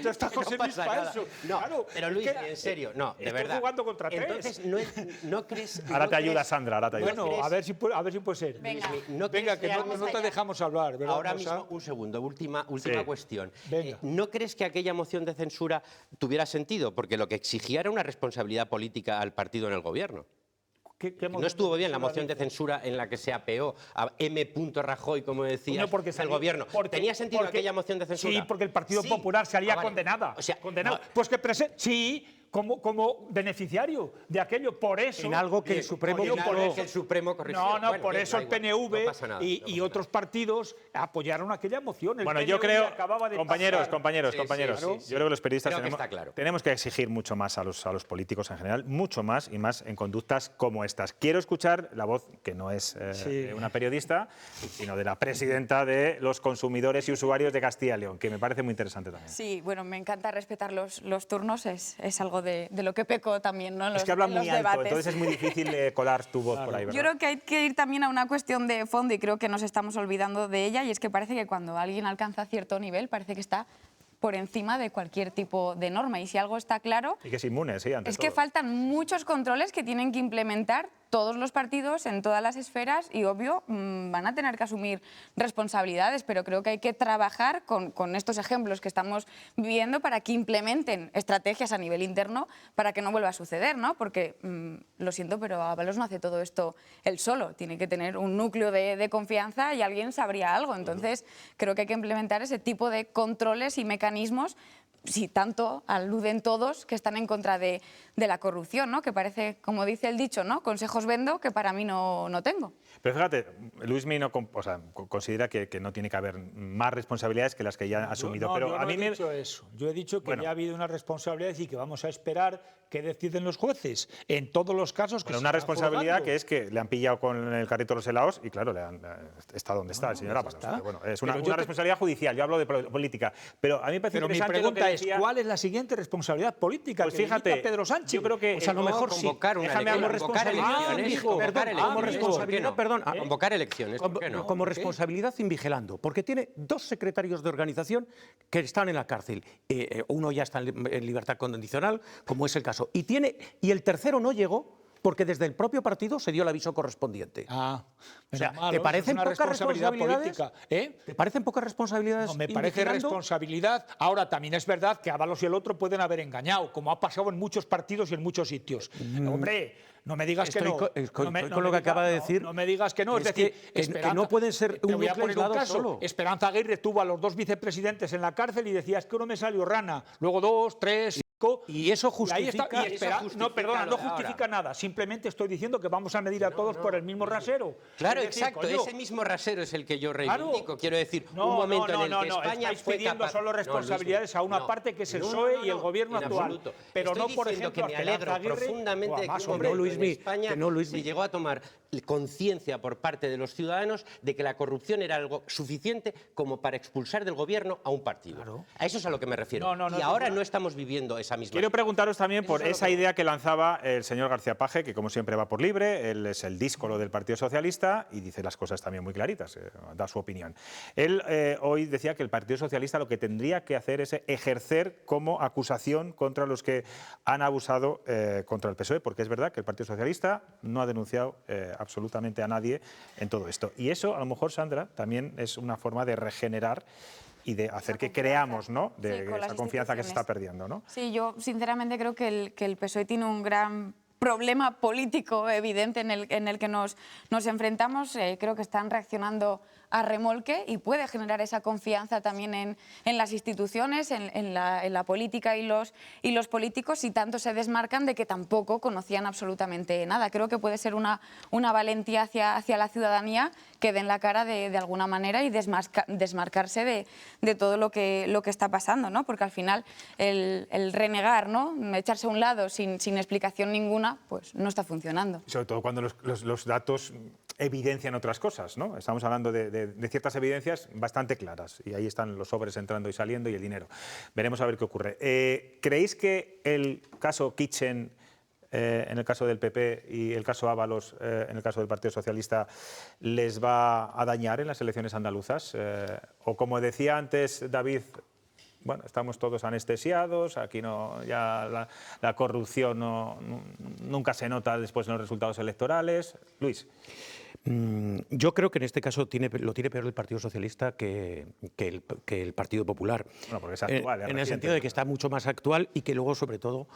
No está José Luis para eso. No, pero Luis, en serio, no, de verdad. Estoy jugando contra tres. Entonces, ¿no crees...? Ahora te ayuda Sandra, ahora te ayuda. Bueno, a ver si puede ser. Venga, que no te dejamos hablar, ¿verdad? Ahora mismo, un segundo, última cuestión. Venga. ¿No crees que aquella moción de censura tuviera sentido? Porque lo que exigía era una responsabilidad política al partido en el gobierno. No estuvo bien la moción de censura en la que se apeó a M. Rajoy, como decía el gobierno. ¿Tenía sentido aquella moción de censura? Sí, porque el Partido Popular salía condenada. O sea, condenado. Pues que sí, como beneficiario de aquello. Por eso... En algo que el Supremo... por eso el PNV y otros partidos apoyaron aquella moción. Bueno, yo creo, compañeros, yo creo que los periodistas tenemos que exigir mucho más a los políticos en general, mucho más y más en conductas como estas. Quiero escuchar la voz, que no es de una periodista, sino de la presidenta de los consumidores y usuarios de Castilla y León, que me parece muy interesante también. Sí, bueno, me encanta respetar los turnos, es algo de lo que peco también, ¿no? Es que hablan muy alto, debates. entonces es muy difícil colar tu voz por ahí, ¿verdad? Yo creo que hay que ir también a una cuestión de fondo y creo que nos estamos olvidando de ella, y es que parece que cuando alguien alcanza cierto nivel parece que está por encima de cualquier tipo de norma, y si algo está claro... Y que es inmune, sí, ante Es todo. que faltan muchos controles que tienen que implementar todos los partidos en todas las esferas y, obvio, van a tener que asumir responsabilidades, pero creo que hay que trabajar con estos ejemplos que estamos viviendo para que implementen estrategias a nivel interno para que no vuelva a suceder, ¿no? Porque, lo siento, pero Ábalos no hace todo esto él solo, tiene que tener un núcleo de confianza y alguien sabría algo. Entonces, creo que hay que implementar ese tipo de controles y mecanismos, si tanto aluden todos que están en contra de la corrupción, ¿no? Que parece, como dice el dicho, ¿no? Consejos vendo que para mí no tengo. Pero fíjate, Luismi considera que no tiene que haber más responsabilidades que las que ya ha asumido. Pero a mí he dicho eso. Yo he dicho que ya ha habido unas responsabilidades y que vamos a esperar que deciden los jueces en todos los casos que una responsabilidad que es que le han pillado con el carrito de los helados y claro, está donde está el señor Ábalos. Bueno, es una responsabilidad judicial, yo hablo de política. Pero a mí me parece interesante lo que pregunta es, ¿cuál es la siguiente responsabilidad política? Pues que fíjate, limita Pedro Sánchez. yo creo que pues a lo mejor sí. Convocar elecciones. Como responsabilidad invigilando, porque tiene 2 secretarios de organización que están en la cárcel. Uno ya está en libertad condicional, como es el caso. Y el tercero no llegó porque desde el propio partido se dio el aviso correspondiente. O sea, malo, ¿te parecen es una pocas responsabilidad responsabilidades? política? ¿Te parecen pocas responsabilidades? No, me parece invigilando? responsabilidad. Ahora, también es verdad que Ábalos y el otro pueden haber engañado, como ha pasado en muchos partidos y en muchos sitios. Hombre, no me digas que no. Con lo que acaba de decir. No me digas que no. Es decir, que no pueden ser te un voy a núcleo poner un aislado caso. solo. Esperanza Aguirre tuvo a los 2 vicepresidentes en la cárcel y decía, es que uno me salió rana. Luego 2, 3... Y eso justifica... No, perdona, no justifica nada. Simplemente estoy diciendo que vamos a medir a todos por el mismo rasero. Claro, Es decir, exacto. coño, Ese mismo rasero es el que yo reivindico. Claro. Quiero decir, No, un momento no, en el que España estáis fue pidiendo capaz... solo responsabilidades a una parte que es el PSOE y el gobierno en actual. absoluto. Pero Estoy no, por diciendo ejemplo, que me a Esperanza alegro Aguirre profundamente o a de más, que un hombre. momento en España se llegó a tomar conciencia por parte de los ciudadanos de que la corrupción era algo suficiente como para expulsar del gobierno a un partido. A eso es a lo que me refiero. Y ahora no estamos viviendo esa misma... Quiero preguntaros también por esa idea que lanzaba el señor García Paje, que como siempre va por libre, él es el díscolo del Partido Socialista y dice las cosas también muy claritas, da su opinión. Él hoy decía que el Partido Socialista lo que tendría que hacer es ejercer como acusación contra los que han abusado contra el PSOE, porque es verdad que el Partido Socialista no ha denunciado absolutamente a nadie en todo esto. Y eso, a lo mejor, Sandra, también es una forma de regenerar y de hacer que creamos, ¿no?, de esa confianza que se está perdiendo, ¿no? Sí, yo sinceramente creo que el PSOE tiene un gran problema político evidente en el que nos enfrentamos. Creo que están reaccionando a remolque y puede generar esa confianza también en las instituciones, en la política y los políticos, y tanto se desmarcan de que tampoco conocían absolutamente nada. Creo que puede ser una valentía hacia la ciudadanía que den la cara de alguna manera y desmarcarse de todo lo que está pasando, ¿no? Porque al final el renegar, ¿no?, echarse a un lado sin explicación ninguna, pues no está funcionando. Sobre todo cuando los datos evidencian otras cosas, ¿no? Estamos hablando de ciertas evidencias bastante claras y ahí están los sobres entrando y saliendo y el dinero. Veremos a ver qué ocurre. ¿Creéis que el caso Kitchen, en el caso del PP, y el caso Ábalos, en el caso del Partido Socialista, les va a dañar en las elecciones andaluzas? O como decía antes David, bueno, estamos todos anestesiados, aquí no, ya la corrupción nunca se nota después en los resultados electorales. Luis. Yo creo que en este caso lo tiene peor el Partido Socialista que el Partido Popular. Bueno, porque es actual, en el sentido de que está mucho más actual y que luego, sobre todo,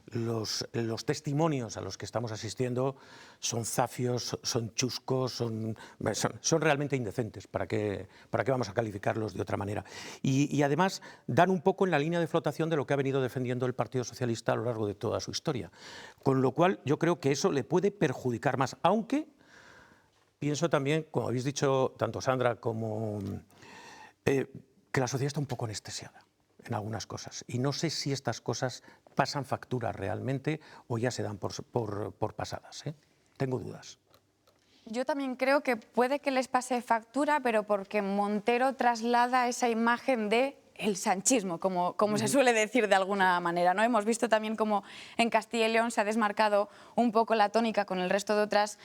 los testimonios a los que estamos asistiendo son zafios, son chuscos, son realmente indecentes. ¿Para qué vamos a calificarlos de otra manera? Y además dan un poco en la línea de flotación de lo que ha venido defendiendo el Partido Socialista a lo largo de toda su historia. Con lo cual yo creo que eso le puede perjudicar más, aunque pienso también, como habéis dicho tanto Sandra como que la sociedad está un poco anestesiada en algunas cosas. Y no sé si estas cosas pasan factura realmente o ya se dan por pasadas. Tengo dudas. Yo también creo que puede que les pase factura, pero porque Montero traslada esa imagen de el sanchismo, como se suele decir de alguna manera, ¿no? Hemos visto también cómo en Castilla y León se ha desmarcado un poco la tónica con el resto de otras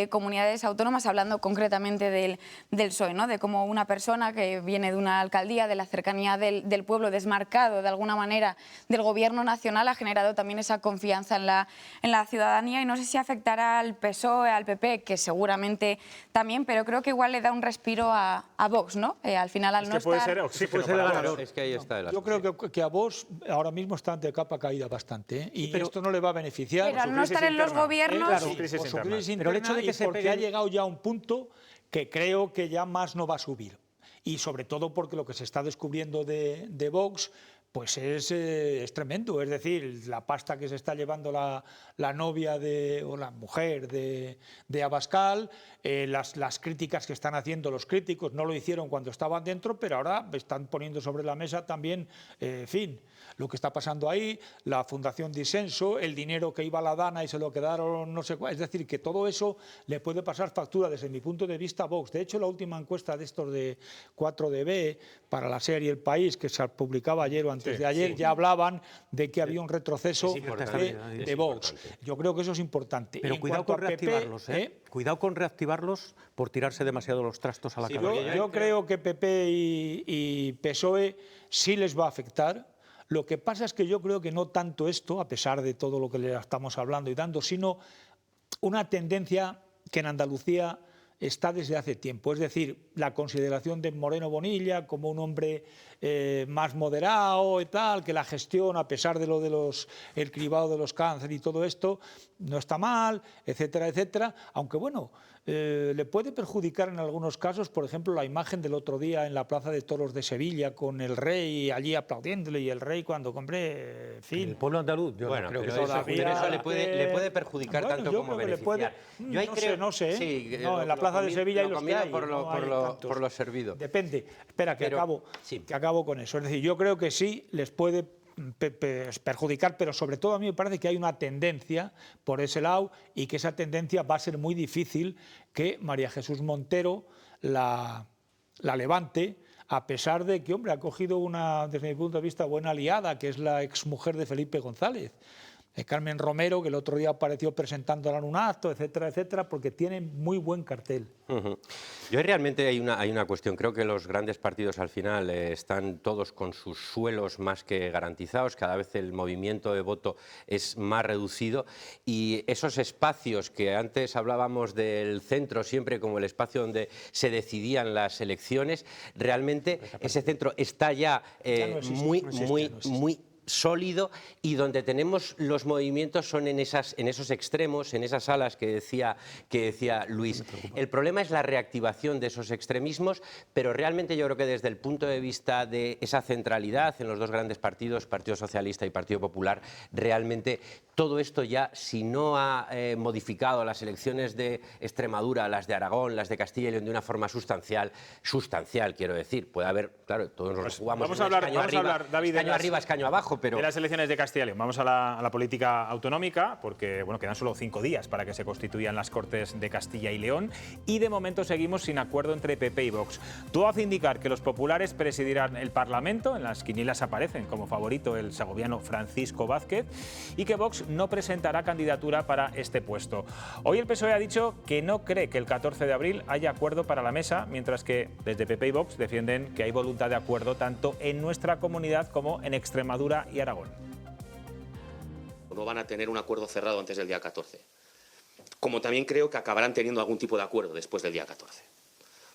comunidades autónomas, hablando concretamente del PSOE, ¿no?, de cómo una persona que viene de una alcaldía, de la cercanía del pueblo, desmarcado de alguna manera del gobierno nacional, ha generado también esa confianza en la ciudadanía, y no sé si afectará al PSOE, al PP, que seguramente también, pero creo que igual le da un respiro a Vox, ¿no? Al final, al no estar... puede ser ganador. Es que ahí está Yo creo que a Vox ahora mismo están de capa caída bastante, y esto no le va a beneficiar. Pero al no estar en los gobiernos... Claro, por su crisis interna, pero el hecho de que porque ha llegado ya a un punto que creo que ya más no va a subir. Y sobre todo porque lo que se está descubriendo de Vox pues es tremendo. Es decir, la pasta que se está llevando la novia o la mujer de Abascal, las críticas que están haciendo los críticos, no lo hicieron cuando estaban dentro, pero ahora están poniendo sobre la mesa también, en fin, lo que está pasando ahí, la Fundación Disenso, el dinero que iba a la Dana y se lo quedaron no sé cuál. Es decir, que todo eso le puede pasar factura desde mi punto de vista a Vox. De hecho, la última encuesta de estos de 4DB para la serie El País, que se publicaba ayer o antes de ayer, ya hablaban de que había un retroceso de Vox. Yo creo que eso es importante. Pero cuidado con reactivarlos, Cuidado con reactivarlos por tirarse demasiado los trastos a la cabeza. Yo creo que PP y PSOE sí les va a afectar. Lo que pasa es que yo creo que no tanto esto, a pesar de todo lo que le estamos hablando y dando, sino una tendencia que en Andalucía está desde hace tiempo. Es decir, la consideración de Moreno Bonilla como un hombre más moderado y tal, que la gestión, a pesar de lo de el cribado de los cánceres y todo esto, no está mal, etcétera, etcétera. Aunque bueno, le puede perjudicar en algunos casos, por ejemplo, la imagen del otro día en la Plaza de Toros de Sevilla con el rey allí aplaudiéndole y el rey cuando compré, en fin. El pueblo andaluz, yo no creo que eso le puede perjudicar tanto como beneficiar. No sé, sí, en la Plaza de Sevilla hay los que hay, por lo servido. Depende. Espera, que acabo con eso. Es decir, yo creo que sí les puede perjudicar, pero sobre todo a mí me parece que hay una tendencia por ese lado y que esa tendencia va a ser muy difícil que María Jesús Montero la levante, a pesar de que, hombre, ha cogido una, desde mi punto de vista, buena aliada, que es la exmujer de Felipe González, Carmen Romero, que el otro día apareció presentándola en un acto, etcétera, etcétera, porque tiene muy buen cartel. Yo realmente hay una cuestión. Creo que los grandes partidos al final están todos con sus suelos más que garantizados. Cada vez el movimiento de voto es más reducido y esos espacios que antes hablábamos del centro siempre como el espacio donde se decidían las elecciones, realmente ese centro está ya muy sólido y donde tenemos los movimientos son en esos extremos, en esas alas que decía Luis. El problema es la reactivación de esos extremismos, pero realmente yo creo que desde el punto de vista de esa centralidad en los dos grandes partidos, Partido Socialista y Partido Popular, realmente todo esto ya, si no ha modificado las elecciones de Extremadura, las de Aragón, las de Castilla y León de una forma sustancial quiero decir, puede haber, claro, todos nos jugamos escaño arriba, escaño abajo, pero... De las elecciones de Castilla y León, vamos a la política autonómica, porque bueno, quedan solo 5 días para que se constituyan las Cortes de Castilla y León y de momento seguimos sin acuerdo entre PP y Vox. Todo hace indicar que los populares presidirán el Parlamento, en las quinielas aparecen como favorito el segoviano Francisco Vázquez, y que Vox no presentará candidatura para este puesto. Hoy el PSOE ha dicho que no cree que el 14 de abril haya acuerdo para la mesa, mientras que desde PP y Vox defienden que hay voluntad de acuerdo tanto en nuestra comunidad como en Extremadura y Aragón. No van a tener un acuerdo cerrado antes del día 14. Como también creo que acabarán teniendo algún tipo de acuerdo después del día 14.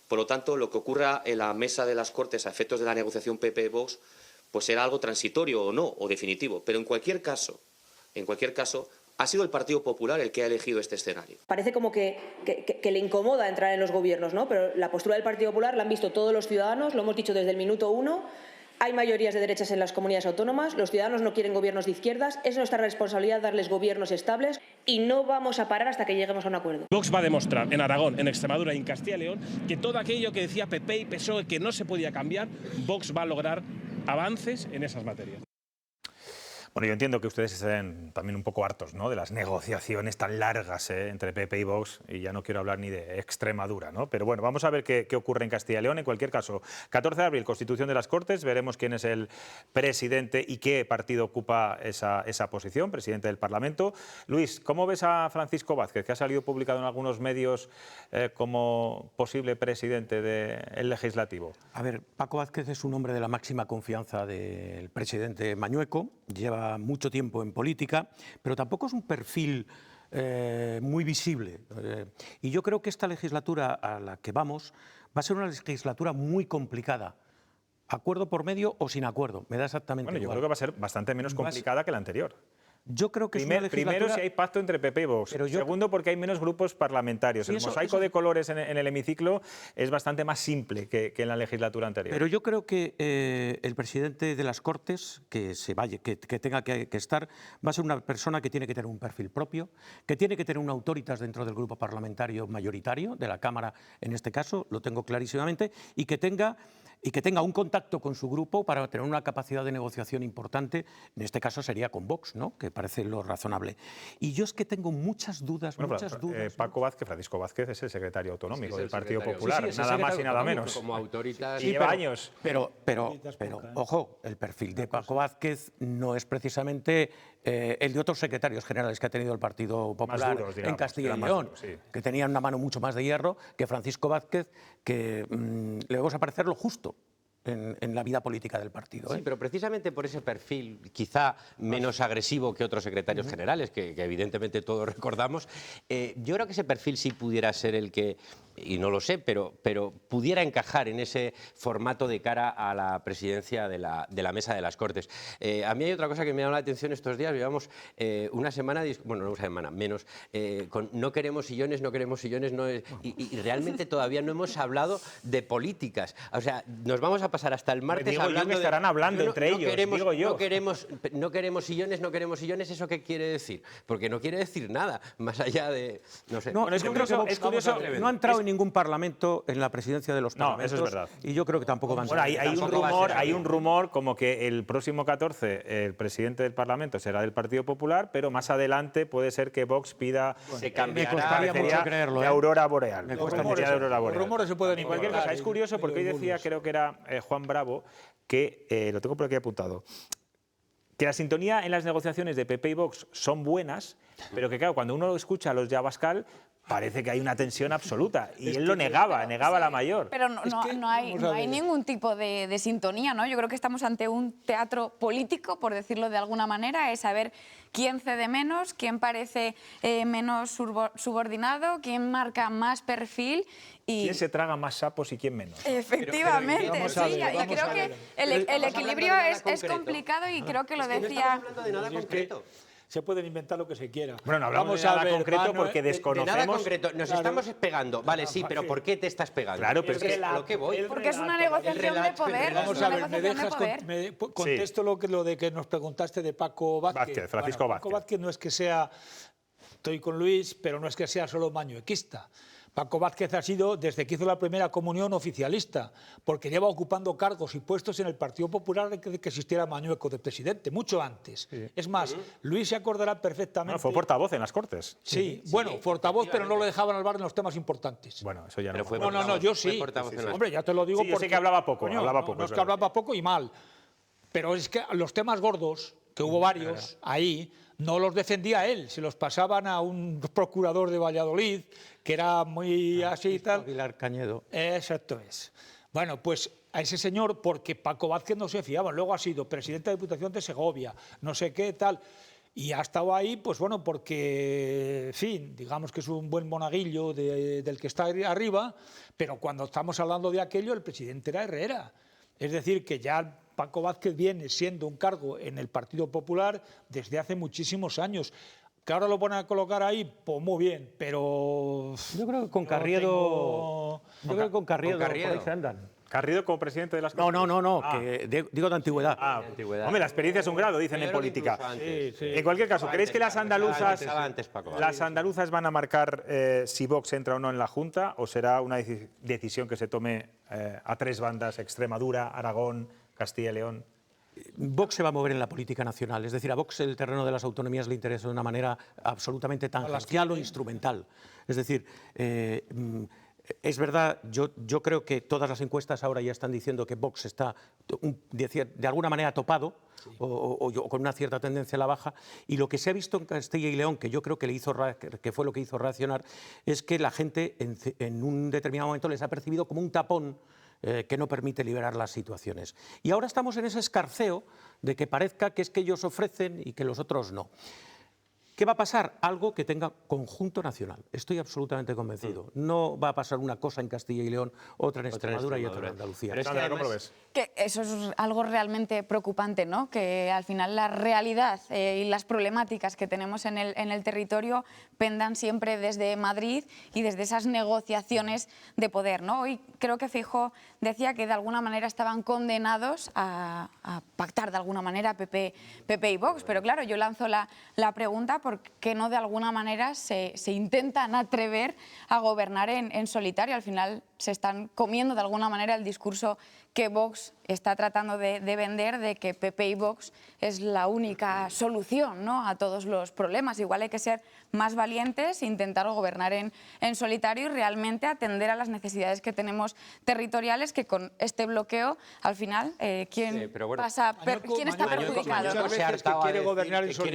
Por lo tanto, lo que ocurra en la mesa de las Cortes a efectos de la negociación PP-Vox, pues será algo transitorio o no, o definitivo. Pero en cualquier caso, ha sido el Partido Popular el que ha elegido este escenario. Parece como que le incomoda entrar en los gobiernos, ¿no? Pero la postura del Partido Popular la han visto todos los ciudadanos, lo hemos dicho desde el minuto 1. Hay mayorías de derechas en las comunidades autónomas, los ciudadanos no quieren gobiernos de izquierdas, es nuestra responsabilidad darles gobiernos estables y no vamos a parar hasta que lleguemos a un acuerdo. Vox va a demostrar en Aragón, en Extremadura y en Castilla y León que todo aquello que decía PP y PSOE que no se podía cambiar, Vox va a lograr avances en esas materias. Bueno, yo entiendo que ustedes estén también un poco hartos, ¿no?, de las negociaciones tan largas entre PP y Vox, y ya no quiero hablar ni de Extremadura, ¿no? Pero bueno, vamos a ver qué ocurre en Castilla y León. En cualquier caso, 14 de abril, constitución de las Cortes, veremos quién es el presidente y qué partido ocupa esa posición, presidente del Parlamento. Luis, ¿cómo ves a Francisco Vázquez, que ha salido publicado en algunos medios como posible presidente del Legislativo? A ver, Paco Vázquez es un hombre de la máxima confianza del presidente Mañueco, lleva mucho tiempo en política, pero tampoco es un perfil muy visible. Y yo creo que esta legislatura a la que vamos va a ser una legislatura muy complicada. Acuerdo por medio o sin acuerdo, me da exactamente igual. Yo creo que va a ser bastante menos complicada que la anterior. Yo creo que es una legislatura... Primero, si hay pacto entre PP y Vox. Segundo, porque hay menos grupos parlamentarios. El mosaico de colores en el hemiciclo es bastante más simple que en la legislatura anterior. Pero yo creo que el presidente de las Cortes, que tenga que estar, va a ser una persona que tiene que tener un perfil propio, que tiene que tener una autoritas dentro del grupo parlamentario mayoritario, de la Cámara en este caso, lo tengo clarísimamente, y que tenga y que tenga un contacto con su grupo para tener una capacidad de negociación importante, en este caso sería con Vox, ¿no? Que parece lo razonable. Y yo es que tengo muchas dudas, muchas dudas. Paco Vázquez, Francisco Vázquez es el secretario autonómico del Partido secretario. Popular, Sí, nada más y nada menos. Como autoritas. Y lleva años. Pero ojo, el perfil de Paco Vázquez no es precisamente el de otros secretarios generales que ha tenido el Partido Popular duros, digamos, en Castilla y más León, duros, sí. que tenían una mano mucho más de hierro que Francisco Vázquez, que le vamos a parecer lo justo en la vida política del partido. Sí, pero precisamente por ese perfil quizá menos agresivo que otros secretarios generales, que evidentemente todos recordamos, yo creo que ese perfil sí pudiera ser el que, y no lo sé, pero pudiera encajar en ese formato de cara a la presidencia de la Mesa de las Cortes. A mí hay otra cosa que me ha llamado la atención estos días, llevamos una semana, bueno, no una semana, menos, con no queremos sillones, no queremos sillones, no, y realmente todavía no hemos hablado de políticas. O sea, nos vamos a pasar hasta el martes hablando que estarán hablando entre ellos, digo yo. No queremos sillones, no queremos sillones, ¿eso qué quiere decir? Porque no quiere decir nada, más allá de, no sé. No, es curioso, no ha entrado en ningún parlamento en la presidencia de los parlamentos. No, eso es verdad. Y yo creo que tampoco van a ser. Bueno, hay un rumor como que el próximo 14 el presidente del Parlamento será del Partido Popular, pero más adelante puede ser que Vox pida se cambiará, me costaría mucho creerlo, de Aurora Boreal. Me cuesta mucho. Los rumores se pueden en cualquier caso, es curioso porque hoy decía, creo que era Juan Bravo, que, lo tengo por aquí apuntado, que la sintonía en las negociaciones de PP y Vox son buenas, pero que claro, cuando uno escucha a los de Abascal, parece que hay una tensión absoluta. Y él lo negaba la mayor. Pero no hay ningún tipo de sintonía, ¿no? Yo creo que estamos ante un teatro político, por decirlo de alguna manera, es saber quién cede menos, quién parece menos subordinado, quién marca más perfil. Y ¿quién se traga más sapos y quién menos? Efectivamente, sí. Y creo que el equilibrio es complicado y creo que lo decía... Se pueden inventar lo que se quiera. Bueno, no hablamos de nada concreto porque desconocemos... De nada concreto, nos estamos pegando. Vale, sí, pero ¿por qué te estás pegando? Claro, pero es que a lo que voy. Porque es una negociación de poder. Vamos a ver, contesto lo de que nos preguntaste de Paco Vázquez. Francisco Vázquez. Paco Vázquez no es que sea, estoy con Luis, pero no es que sea solo mañuequista. Paco Vázquez ha sido, desde que hizo la primera comunión, oficialista, porque lleva ocupando cargos y puestos en el Partido Popular de que existiera Mañueco de presidente, mucho antes. Sí. Es más, Luis se acordará perfectamente... Bueno, fue portavoz en las Cortes. Sí, bueno, portavoz, pero no lo dejaban hablar en los temas importantes. Bueno, eso ya no. No, yo sí. Hombre, ya te lo digo porque... yo sé que hablaba poco, No es que hablaba poco y mal, pero es que los temas gordos, que hubo varios ahí... No los defendía él, se los pasaban a un procurador de Valladolid, que era muy así y tal. Aguilar Cañedo. Exacto es. Bueno, pues a ese señor, porque Paco Vázquez no se fiaba, luego ha sido presidente de la Diputación de Segovia, no sé qué, tal. Y ha estado ahí, pues bueno, porque, en fin, digamos que es un buen monaguillo del que está arriba, pero cuando estamos hablando de aquello, el presidente era Herrera. Es decir, que ya Paco Vázquez viene siendo un cargo en el Partido Popular desde hace muchísimos años. Que ahora lo ponen a colocar ahí, pues muy bien, pero... Yo creo que con Carriedo... Por ahí se andan. ¿Carriedo como presidente de las Cortes? No, que digo de antigüedad. Hombre, la experiencia es un grado, dicen en política. En cualquier caso, ¿creéis que las andaluzas van a marcar si Vox entra o no en la Junta, o será una decisión que se tome a tres bandas, Extremadura, Aragón, Castilla y León? Vox se va a mover en la política nacional, es decir, a Vox el terreno de las autonomías le interesa de una manera absolutamente tangencial o instrumental. Es decir, es verdad, yo creo que todas las encuestas ahora ya están diciendo que Vox está de alguna manera topado o con una cierta tendencia a la baja, y lo que se ha visto en Castilla y León, que yo creo que fue lo que hizo reaccionar, es que la gente en un determinado momento les ha percibido como un tapón que no permite liberar las situaciones. Y ahora estamos en ese escarceo de que parezca que es que ellos ofrecen y que los otros no. ¿Qué va a pasar? Algo que tenga conjunto nacional. Estoy absolutamente convencido. No va a pasar una cosa en Castilla y León, otra en Extremadura y otra en Andalucía. Pero es que además, que eso es algo realmente preocupante, ¿no? Que al final la realidad y las problemáticas que tenemos en el territorio pendan siempre desde Madrid y desde esas negociaciones de poder, ¿no? Hoy creo que Feijóo decía que de alguna manera estaban condenados a pactar de alguna manera PP y Vox, pero claro, yo lanzo la pregunta, ¿por qué no de alguna manera se intentan atrever a gobernar en solitario? Al final se están comiendo de alguna manera el discurso que Vox está tratando de vender, de que PP y Vox es la única solución, ¿no?, a todos los problemas. Igual hay que ser más valientes, intentar gobernar en solitario y realmente atender a las necesidades que tenemos territoriales, que con este bloqueo, al final, ¿quién está perjudicado? Muchas veces que quiere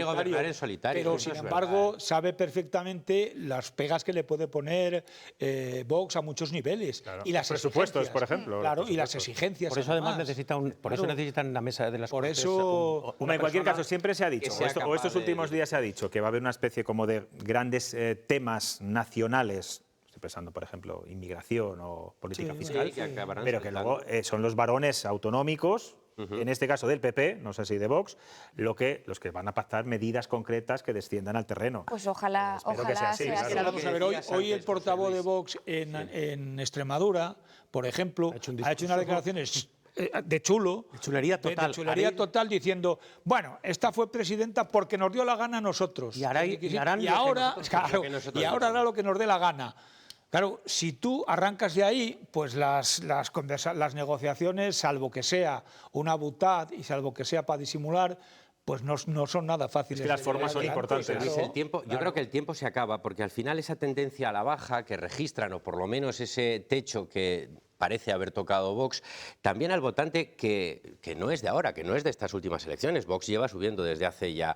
gobernar en solitario, pero sin embargo sabe perfectamente las pegas que le puede poner Vox a muchos niveles. Claro. Y las presupuestos, por ejemplo. Claro, y las exigencias. Por eso además necesitan una mesa de las Por Cortes, eso, en cualquier caso, siempre se ha dicho, o estos últimos días se ha dicho, que va a haber una especie como de grandes temas nacionales. Estoy pensando, por ejemplo, inmigración o política fiscal, pero que luego son los varones autonómicos, en este caso del PP, no sé si de Vox, los que van a pactar medidas concretas que desciendan al terreno. Pues ojalá sea así. Vamos a ver, hoy el portavoz de Vox en Extremadura, por ejemplo, ha hecho unas declaraciones de chulo, de chulería total, diciendo, bueno, esta fue presidenta porque nos dio la gana a nosotros. Y ahora hará lo que nos dé la gana. Claro, si tú arrancas de ahí, pues las negociaciones, salvo que sea una butad y salvo que sea para disimular, pues no son nada fáciles. Es que las formas son importantes. Yo creo que el tiempo se acaba, porque al final esa tendencia a la baja que registran, o por lo menos ese techo que parece haber tocado Vox, también al votante que no es de ahora, que no es de estas últimas elecciones. Vox lleva subiendo desde hace ya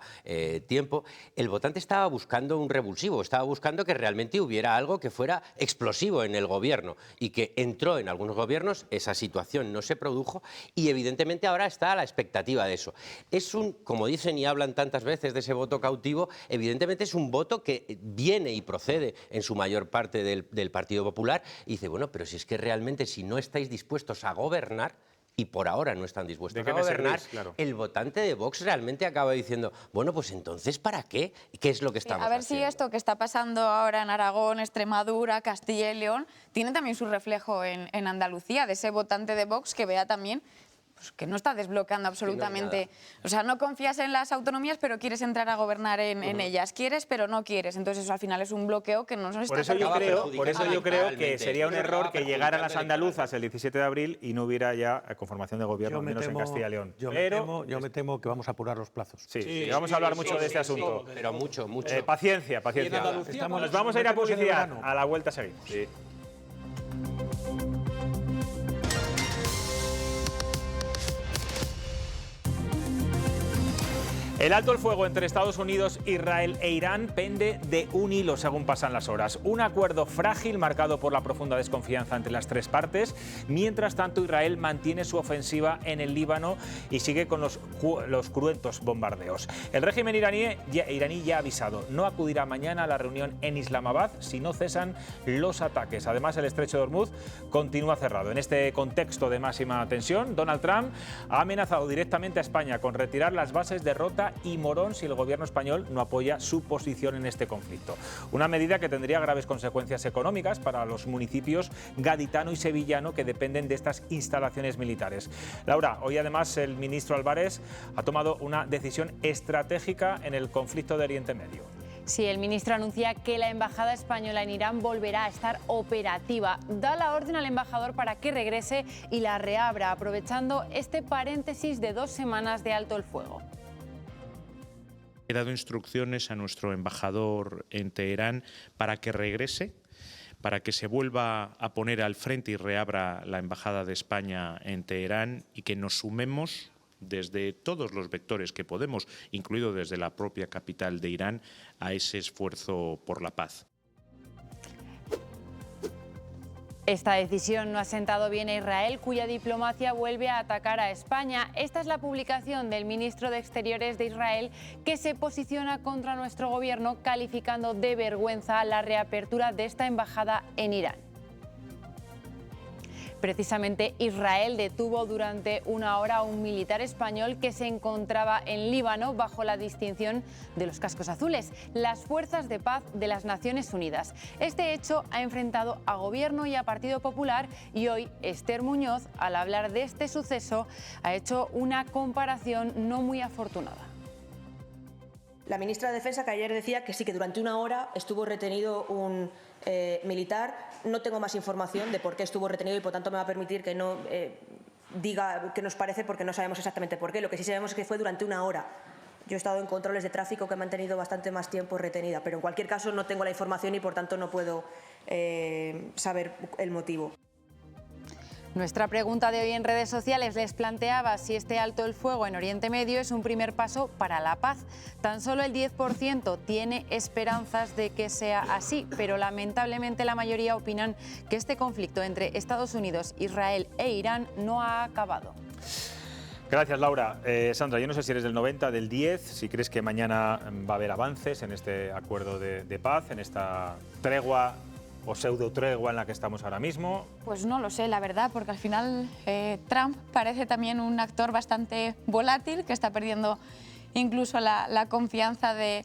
tiempo. El votante estaba buscando un revulsivo, estaba buscando que realmente hubiera algo que fuera explosivo en el gobierno, y que entró en algunos gobiernos, esa situación no se produjo, y evidentemente ahora está a la expectativa de eso. Es como dicen y hablan tantas veces de ese voto cautivo, evidentemente es un voto que viene y procede en su mayor parte del Partido Popular, y dice, bueno, pero si es que realmente si no estáis dispuestos a gobernar, y por ahora no están dispuestos a gobernar, el votante de Vox realmente acaba diciendo, bueno, pues entonces, ¿para qué? ¿Qué es lo que estamos haciendo? A ver si esto que está pasando ahora en Aragón, Extremadura, Castilla y León, tiene también su reflejo en Andalucía, de ese votante de Vox que vea también pues, que no está desbloqueando absolutamente. O sea, no confías en las autonomías, pero quieres entrar a gobernar en ellas. Quieres, pero no quieres. Entonces eso al final es un bloqueo que no nos está permitiendo. Por eso yo creo que sería un error que llegaran las andaluzas el 17 de abril y no hubiera ya conformación de gobierno, al menos en Castilla y León. Yo me temo que vamos a apurar los plazos. Sí, vamos a hablar mucho de este asunto. Pero mucho. Paciencia. Nos vamos a ir a publicidad. A la vuelta seguimos. Sí. El alto el fuego entre Estados Unidos, Israel e Irán pende de un hilo según pasan las horas. Un acuerdo frágil marcado por la profunda desconfianza entre las tres partes. Mientras tanto, Israel mantiene su ofensiva en el Líbano y sigue con los cruentos bombardeos. El régimen iraní ya ha avisado, no acudirá mañana a la reunión en Islamabad si no cesan los ataques. Además, el estrecho de Hormuz continúa cerrado. En este contexto de máxima tensión, Donald Trump ha amenazado directamente a España con retirar las bases de Rota y Morón si el gobierno español no apoya su posición en este conflicto. Una medida que tendría graves consecuencias económicas para los municipios gaditano y sevillano que dependen de estas instalaciones militares. Laura, hoy además el ministro Álvarez ha tomado una decisión estratégica en el conflicto de Oriente Medio. Sí, el ministro anuncia que la embajada española en Irán volverá a estar operativa. Da la orden al embajador para que regrese y la reabra, aprovechando este paréntesis de 2 semanas de alto el fuego. He dado instrucciones a nuestro embajador en Teherán para que regrese, para que se vuelva a poner al frente y reabra la embajada de España en Teherán y que nos sumemos desde todos los vectores que podemos, incluido desde la propia capital de Irán, a ese esfuerzo por la paz. Esta decisión no ha sentado bien a Israel, cuya diplomacia vuelve a atacar a España. Esta es la publicación del ministro de Exteriores de Israel, que se posiciona contra nuestro gobierno, calificando de vergüenza la reapertura de esta embajada en Irán. Precisamente Israel detuvo durante 1 hora a un militar español que se encontraba en Líbano bajo la distinción de los cascos azules, las fuerzas de paz de las Naciones Unidas. Este hecho ha enfrentado a Gobierno y a Partido Popular, y hoy Esther Muñoz, al hablar de este suceso, ha hecho una comparación no muy afortunada. La ministra de Defensa, que ayer decía que sí, que durante una hora estuvo retenido un militar. No tengo más información de por qué estuvo retenido y por tanto me va a permitir que no diga qué nos parece, porque no sabemos exactamente por qué. Lo que sí sabemos es que fue durante una hora. Yo he estado en controles de tráfico que me han tenido bastante más tiempo retenida, pero en cualquier caso no tengo la información y por tanto no puedo saber el motivo. Nuestra pregunta de hoy en redes sociales les planteaba si este alto el fuego en Oriente Medio es un primer paso para la paz. Tan solo el 10% tiene esperanzas de que sea así, pero lamentablemente la mayoría opinan que este conflicto entre Estados Unidos, Israel e Irán no ha acabado. Gracias, Laura. Sandra, yo no sé si eres del 90, del 10, si crees que mañana va a haber avances en este acuerdo de paz, en esta tregua o pseudo tregua en la que estamos ahora mismo. Pues no lo sé, la verdad, porque al final Trump parece también un actor bastante volátil, que está perdiendo incluso la confianza de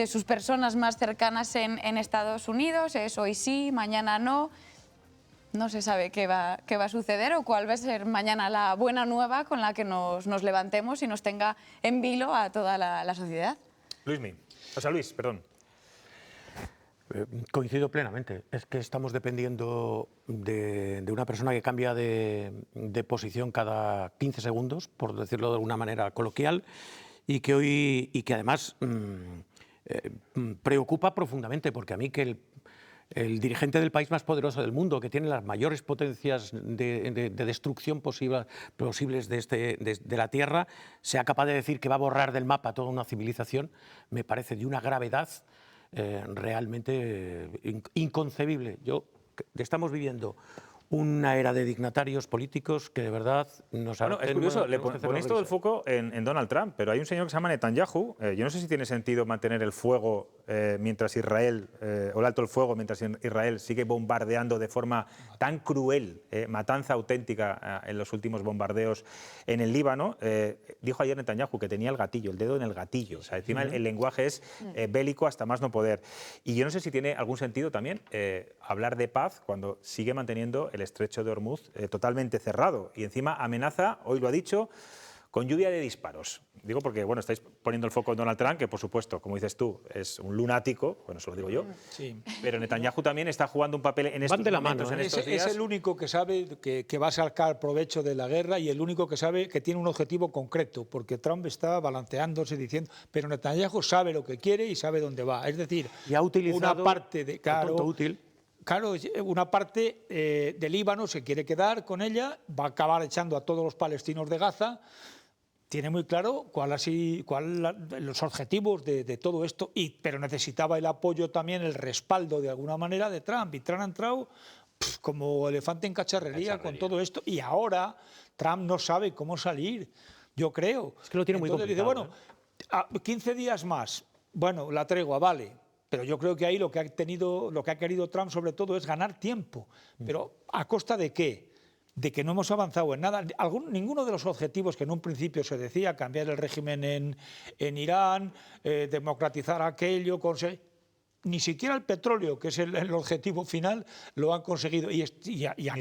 sus personas más cercanas en Estados Unidos. Es hoy sí, mañana no. No se sabe qué va a suceder o cuál va a ser mañana la buena nueva con la que nos levantemos y nos tenga en vilo a toda la sociedad. Luis, perdón. Coincido plenamente. Es que estamos dependiendo de una persona que cambia de posición cada 15 segundos, por decirlo de alguna manera coloquial, y que además preocupa profundamente, porque a mí que el dirigente del país más poderoso del mundo, que tiene las mayores potencias de destrucción posibles de la Tierra, sea capaz de decir que va a borrar del mapa toda una civilización, me parece de una gravedad realmente inconcebible. Estamos viviendo una era de dignatarios políticos que de verdad nos... Bueno, es curioso, le ponéis todo el foco en Donald Trump, pero hay un señor que se llama Netanyahu. Yo no sé si tiene sentido mantener el fuego mientras Israel, o el alto el fuego mientras Israel sigue bombardeando de forma tan cruel, matanza auténtica en los últimos bombardeos en el Líbano. Dijo ayer Netanyahu que tenía el gatillo, el dedo en el gatillo. O sea, encima el lenguaje es bélico hasta más no poder. Y yo no sé si tiene algún sentido también hablar de paz cuando sigue manteniendo el estrecho de Hormuz totalmente cerrado y encima amenaza, hoy lo ha dicho, con lluvia de disparos. Digo porque, bueno, estáis poniendo el foco en Donald Trump, que por supuesto, como dices tú, es un lunático, bueno, eso lo digo yo, sí. Pero Netanyahu también está jugando un papel en estos momentos, en estos días. Es el único que sabe que va a sacar provecho de la guerra y el único que sabe que tiene un objetivo concreto, porque Trump está balanceándose diciendo, pero Netanyahu sabe lo que quiere y sabe dónde va. Es decir, y ha utilizado una parte de... Claro, una parte de Líbano se quiere quedar con ella, va a acabar echando a todos los palestinos de Gaza. Tiene muy claro cuáles los objetivos de todo esto, pero necesitaba el apoyo también, el respaldo de alguna manera de Trump. Y Trump ha entrado como elefante en cacharrería con todo esto. Y ahora Trump no sabe cómo salir, yo creo. Es que lo tiene muy complicado. Dice, bueno, 15 días más, bueno, la tregua, vale. Pero yo creo que ahí lo que ha querido Trump sobre todo es ganar tiempo. Pero ¿a costa de qué? De que no hemos avanzado en nada. Ninguno de los objetivos que en un principio se decía, cambiar el régimen en Irán, democratizar aquello, ni siquiera el petróleo, que es el objetivo final, lo han conseguido. Ni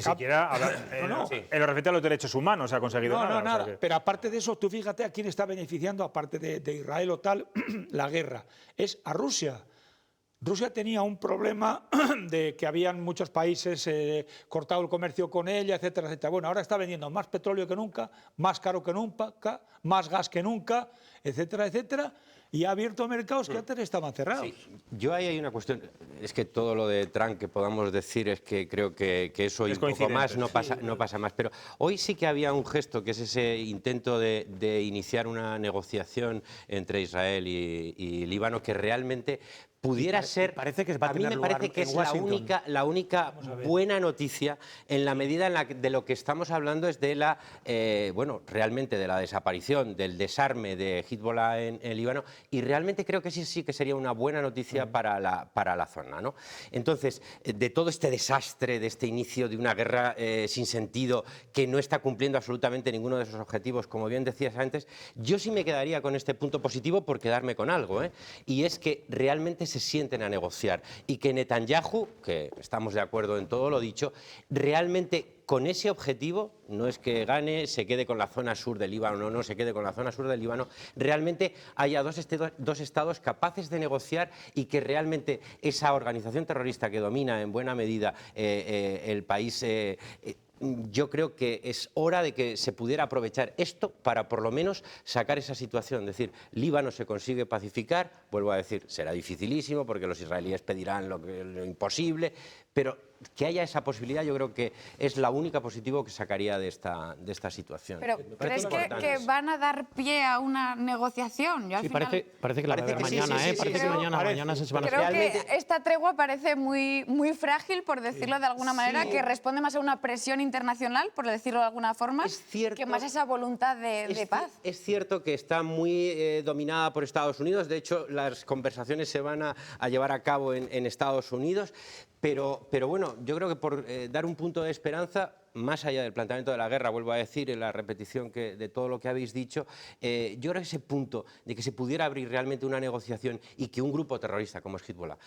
siquiera en lo referente a los derechos humanos se ha conseguido nada. No, nada. Pero aparte de eso, tú fíjate a quién está beneficiando, aparte de Israel o tal, la guerra. Es a Rusia. Rusia tenía un problema de que habían muchos países cortado el comercio con ella, etcétera, etcétera. Bueno, ahora está vendiendo más petróleo que nunca, más caro que nunca, más gas que nunca, etcétera, etcétera, y ha abierto mercados que antes estaban cerrados. Sí. Yo ahí hay una cuestión, es que todo lo de Trump que podamos decir es que creo que eso y un poco más no pasa más, pero hoy sí que había un gesto que es ese intento de iniciar una negociación entre Israel y Líbano que realmente pudiera ser, a mí me parece que es la única buena noticia en la medida en la que de lo que estamos hablando es de la, realmente de la desaparición, del desarme de Hezbollah en Líbano y realmente creo que sí que sería una buena noticia para la zona, ¿no? Entonces, de todo este desastre, de este inicio de una guerra sin sentido que no está cumpliendo absolutamente ninguno de esos objetivos, como bien decías antes, yo sí me quedaría con este punto positivo por quedarme con algo, y es que realmente se sienten a negociar y que Netanyahu, que estamos de acuerdo en todo lo dicho, realmente con ese objetivo, no es que gane, se quede con la zona sur del Líbano, no se quede con la zona sur del Líbano, realmente haya dos estados capaces de negociar y que realmente esa organización terrorista que domina en buena medida el país, yo creo que es hora de que se pudiera aprovechar esto para por lo menos sacar esa situación. Es decir, Líbano se consigue pacificar, vuelvo a decir, será dificilísimo porque los israelíes pedirán lo imposible, pero que haya esa posibilidad yo creo que es la única positivo que sacaría de esta situación. Pero ¿crees que van a dar pie a una negociación? Yo, al final, parece que la va a haber mañana, parece que mañana se van a hacer. Creo que esta tregua parece muy frágil, por decirlo de alguna manera, que responde más a una presión internacional, por decirlo de alguna forma, que más a esa voluntad de paz. Es cierto que está muy dominada por Estados Unidos, de hecho las conversaciones se van a llevar a cabo en Estados Unidos, pero bueno, yo creo que por dar un punto de esperanza, más allá del planteamiento de la guerra, vuelvo a decir, en la repetición de todo lo que habéis dicho, yo creo que ese punto de que se pudiera abrir realmente una negociación y que un grupo terrorista como es Hezbollah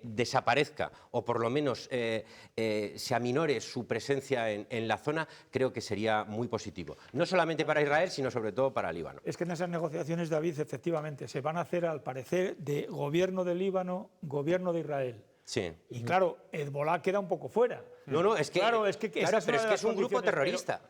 desaparezca o por lo menos se aminore su presencia en la zona, creo que sería muy positivo. No solamente para Israel, sino sobre todo para Líbano. Es que en esas negociaciones, David, efectivamente, se van a hacer, al parecer, de gobierno de Líbano, gobierno de Israel. Sí. Y claro, Hezbollah queda un poco fuera. No, es que, claro, es que pero es que es un grupo terrorista.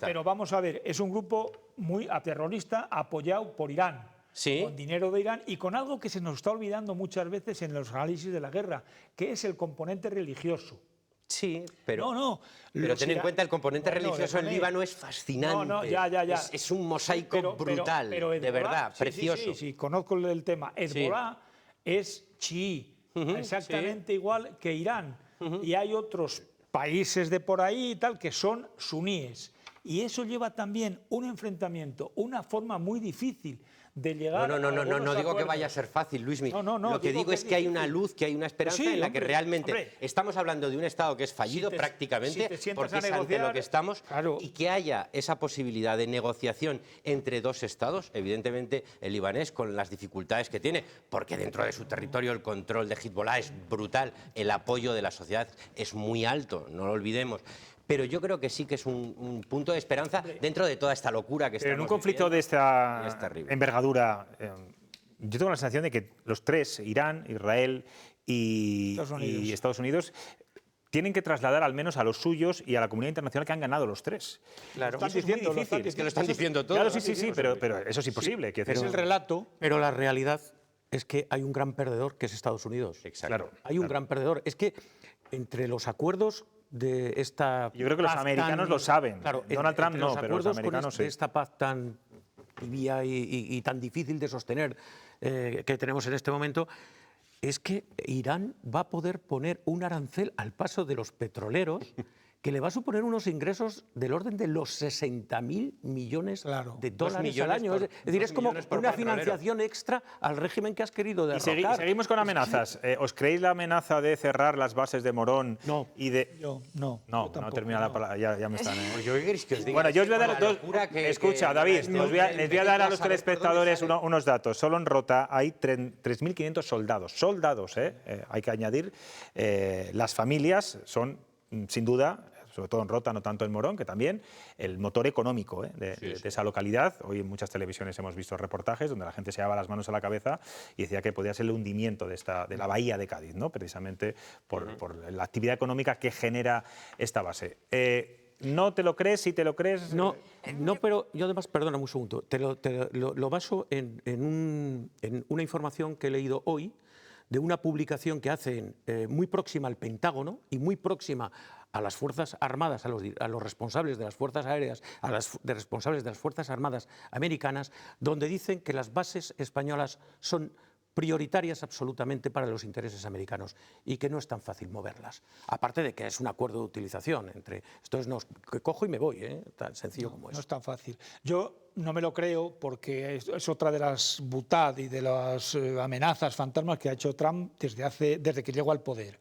Pero vamos a ver, es un grupo muy terrorista apoyado por Irán. Sí. Con dinero de Irán y con algo que se nos está olvidando muchas veces en los análisis de la guerra, que es el componente religioso. Sí, pero pero ten en cuenta el componente religioso en Líbano es fascinante. Ya. Es un mosaico brutal, de verdad, precioso. Sí, conozco el tema. Hezbollah es chií. Exactamente igual que Irán. Y hay otros países de por ahí y tal que son suníes. Y eso lleva también un enfrentamiento, una forma muy difícil de llegar a algunos no digo que acuerdos. vaya a ser fácil, Luismi. No, lo que digo es que hay una luz, que hay una esperanza en la que realmente estamos hablando de un Estado que es fallido prácticamente, porque es ante lo que estamos, y que haya esa posibilidad de negociación entre dos Estados, evidentemente el libanés con las dificultades que tiene, porque dentro de su territorio el control de Hezbollah es brutal, el apoyo de la sociedad es muy alto, no lo olvidemos. Pero yo creo que sí que es un punto de esperanza dentro de toda esta locura que estamos viviendo. En un conflicto de esta envergadura, yo tengo la sensación de que los tres, Irán, Israel y Estados Unidos, tienen que trasladar al menos a los suyos y a la comunidad internacional que han ganado los tres. Claro. Es muy difícil. Es que lo están diciendo todos. Claro, sí, pero eso es imposible. Es el relato, pero la realidad es que hay un gran perdedor que es Estados Unidos. Exacto. Hay un gran perdedor. Es que entre los acuerdos de esta... Yo creo que los americanos lo saben. Claro, Donald Trump no, pero los americanos sí. Esta paz tan tibia y tan difícil de sostener que tenemos en este momento, es que Irán va a poder poner un arancel al paso de los petroleros que le va a suponer unos ingresos del orden de los 60.000 millones de dólares al año. Es decir, es como una financiación extra al régimen que has querido derrocar. Y seguimos con amenazas. ¿Os creéis la amenaza de cerrar las bases de Morón? No. Y de... No termina la palabra. Ya me están... ¿Yo qué queréis que os diga? Bueno, yo os voy a dar... Escucha, David, les voy a dar a los telespectadores unos datos. Solo en Rota hay 3.500 soldados. Soldados, hay que añadir. Las familias son, sin duda, sobre todo en Rota, no tanto en Morón, que también, el motor económico de esa localidad. Hoy en muchas televisiones hemos visto reportajes donde la gente se llevaba las manos a la cabeza y decía que podía ser el hundimiento de la bahía de Cádiz, ¿no? Precisamente por la actividad económica que genera esta base. ¿No te lo crees? ¿Si te lo crees? No, pero yo además, perdóname un segundo, lo baso en una información que he leído hoy de una publicación que hacen muy próxima al Pentágono y muy próxima a las Fuerzas Armadas, a los responsables de las Fuerzas Aéreas, a los responsables de las Fuerzas Armadas americanas, donde dicen que las bases españolas son prioritarias absolutamente para los intereses americanos y que no es tan fácil moverlas. Aparte de que es un acuerdo de utilización entre... Esto es que cojo y me voy, tan sencillo como es. No es tan fácil. Yo no me lo creo porque es otra de las butad y de las amenazas fantasmas que ha hecho Trump desde que llegó al poder.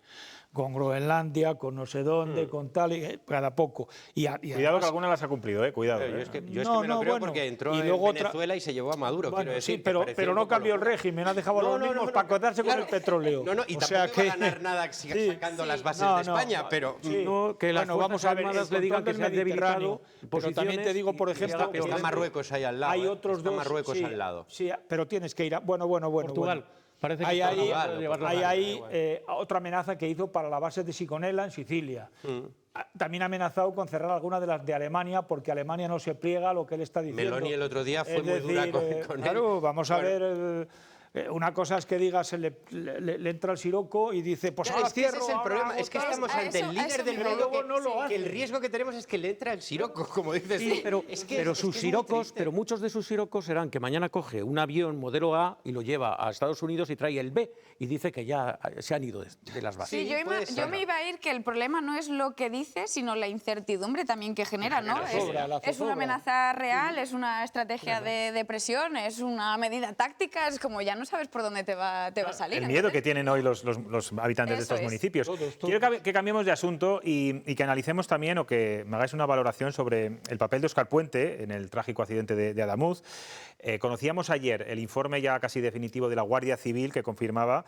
con Groenlandia, con no sé dónde, con tal, y cada poco. Cuidado además, que alguna las ha cumplido, cuidado. Yo es que me lo creo porque entró en Venezuela y se llevó a Maduro. Bueno, quiero decir, sí, pero no cambió el régimen, ha dejado a los mismos para quedarse con el petróleo. Y o tampoco sea va a ganar nada sacando las bases de España, pero... que las Fuerzas Armadas le digan que se han debilitado. Pero también te digo, por ejemplo... Está Marruecos ahí al lado. Hay otros dos... Marruecos al lado. Sí, pero tienes que ir a... Bueno. Portugal. Parece que hay ahí otra amenaza que hizo para la base de Sigonella en Sicilia. También ha amenazado con cerrar alguna de las de Alemania porque Alemania no se pliega a lo que él está diciendo. Meloni el otro día fue muy dura con él. Claro, vamos a ver... Una cosa es que digas, le entra el siroco y dice, pues ahora es que cierro, ese es el problema, es que estamos ante el líder del mundo que el riesgo que tenemos es que le entra el siroco, como dices tú. Pero muchos de sus sirocos serán que mañana coge un avión modelo A y lo lleva a Estados Unidos y trae el B y dice que ya se han ido de las bases. Sí, yo me iba a ir que el problema no es lo que dice, sino la incertidumbre también que genera, ¿no? Es una amenaza real, es una estrategia de presión, es una medida táctica, es como ya no sabes por dónde te va a salir. El miedo que tienen hoy los habitantes de estos municipios. Todos. Quiero que cambiemos de asunto y que analicemos también o que me hagáis una valoración sobre el papel de Óscar Puente en el trágico accidente de Adamuz. Conocíamos ayer el informe ya casi definitivo de la Guardia Civil que confirmaba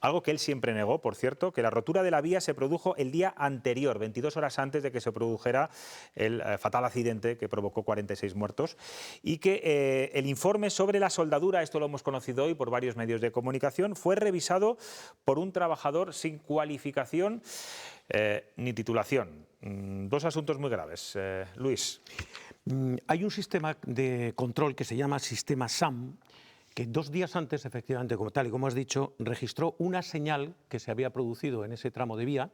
algo que él siempre negó, por cierto, que la rotura de la vía se produjo el día anterior, 22 horas antes de que se produjera el fatal accidente que provocó 46 muertos, y que el informe sobre la soldadura, esto lo hemos conocido hoy por varios medios de comunicación, fue revisado por un trabajador sin cualificación ni titulación. Dos asuntos muy graves. Luis. Hay un sistema de control que se llama sistema SAM, que 2 días antes, efectivamente, tal y como has dicho, registró una señal que se había producido en ese tramo de vía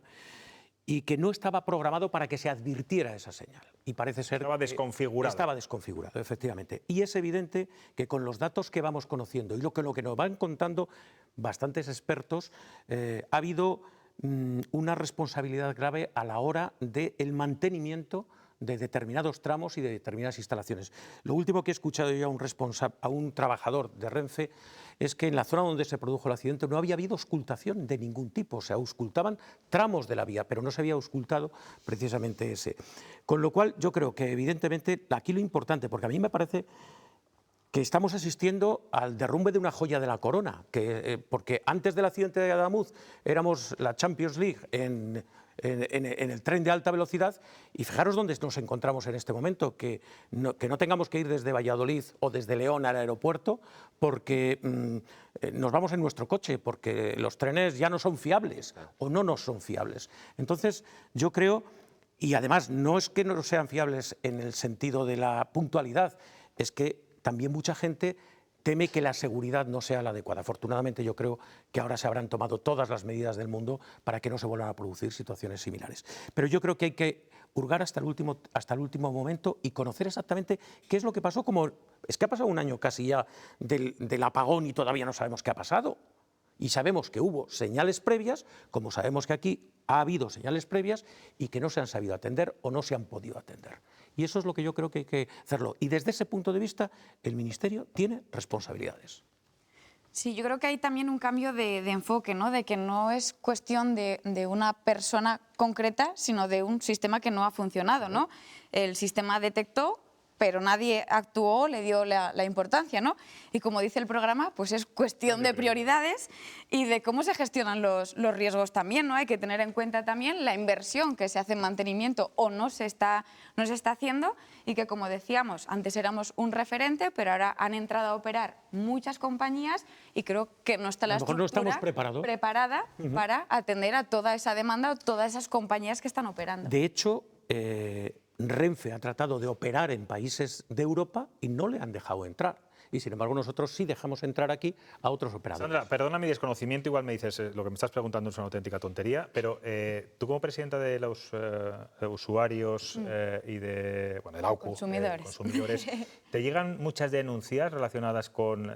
y que no estaba programado para que se advirtiera esa señal. Y parece ser estaba desconfigurado. Estaba desconfigurado, efectivamente. Y es evidente que con los datos que vamos conociendo y lo que nos van contando bastantes expertos, ha habido una responsabilidad grave a la hora del mantenimiento de determinados tramos y de determinadas instalaciones. Lo último que he escuchado yo a un trabajador de Renfe es que en la zona donde se produjo el accidente no había habido auscultación de ningún tipo, o sea, auscultaban tramos de la vía, pero no se había auscultado precisamente ese. Con lo cual yo creo que evidentemente aquí lo importante, porque a mí me parece que estamos asistiendo al derrumbe de una joya de la corona, porque antes del accidente de Adamuz éramos la Champions League en el tren de alta velocidad y fijaros dónde nos encontramos en este momento, que no tengamos que ir desde Valladolid o desde León al aeropuerto porque nos vamos en nuestro coche, porque los trenes ya no son fiables o no nos son fiables. Entonces yo creo, y además no es que no sean fiables en el sentido de la puntualidad, es que también mucha gente teme que la seguridad no sea la adecuada. Afortunadamente yo creo que ahora se habrán tomado todas las medidas del mundo para que no se vuelvan a producir situaciones similares. Pero yo creo que hay que hurgar hasta el último momento y conocer exactamente qué es lo que pasó. Es que ha pasado un año casi ya del apagón y todavía no sabemos qué ha pasado. Y sabemos que hubo señales previas, como sabemos que aquí ha habido señales previas y que no se han sabido atender o no se han podido atender. Y eso es lo que yo creo que hay que hacerlo. Y desde ese punto de vista, el Ministerio tiene responsabilidades. Sí, yo creo que hay también un cambio de enfoque, ¿no? De que no es cuestión de una persona concreta, sino de un sistema que no ha funcionado, ¿no? El sistema detectó, pero nadie actuó, le dio la importancia, ¿no? Y como dice el programa, pues es cuestión de prioridades y de cómo se gestionan los riesgos también, ¿no? Hay que tener en cuenta también la inversión que se hace en mantenimiento o no se está haciendo y que, como decíamos, antes éramos un referente, pero ahora han entrado a operar muchas compañías y creo que no está la estructura preparada para atender a toda esa demanda o todas esas compañías que están operando. De hecho, Renfe ha tratado de operar en países de Europa y no le han dejado entrar. Y sin embargo nosotros sí dejamos entrar aquí a otros operadores. Sandra, perdona mi desconocimiento, igual me dices, lo que me estás preguntando es una auténtica tontería, pero tú como presidenta de los usuarios y de la AUCU, consumidores, ¿te llegan muchas denuncias relacionadas con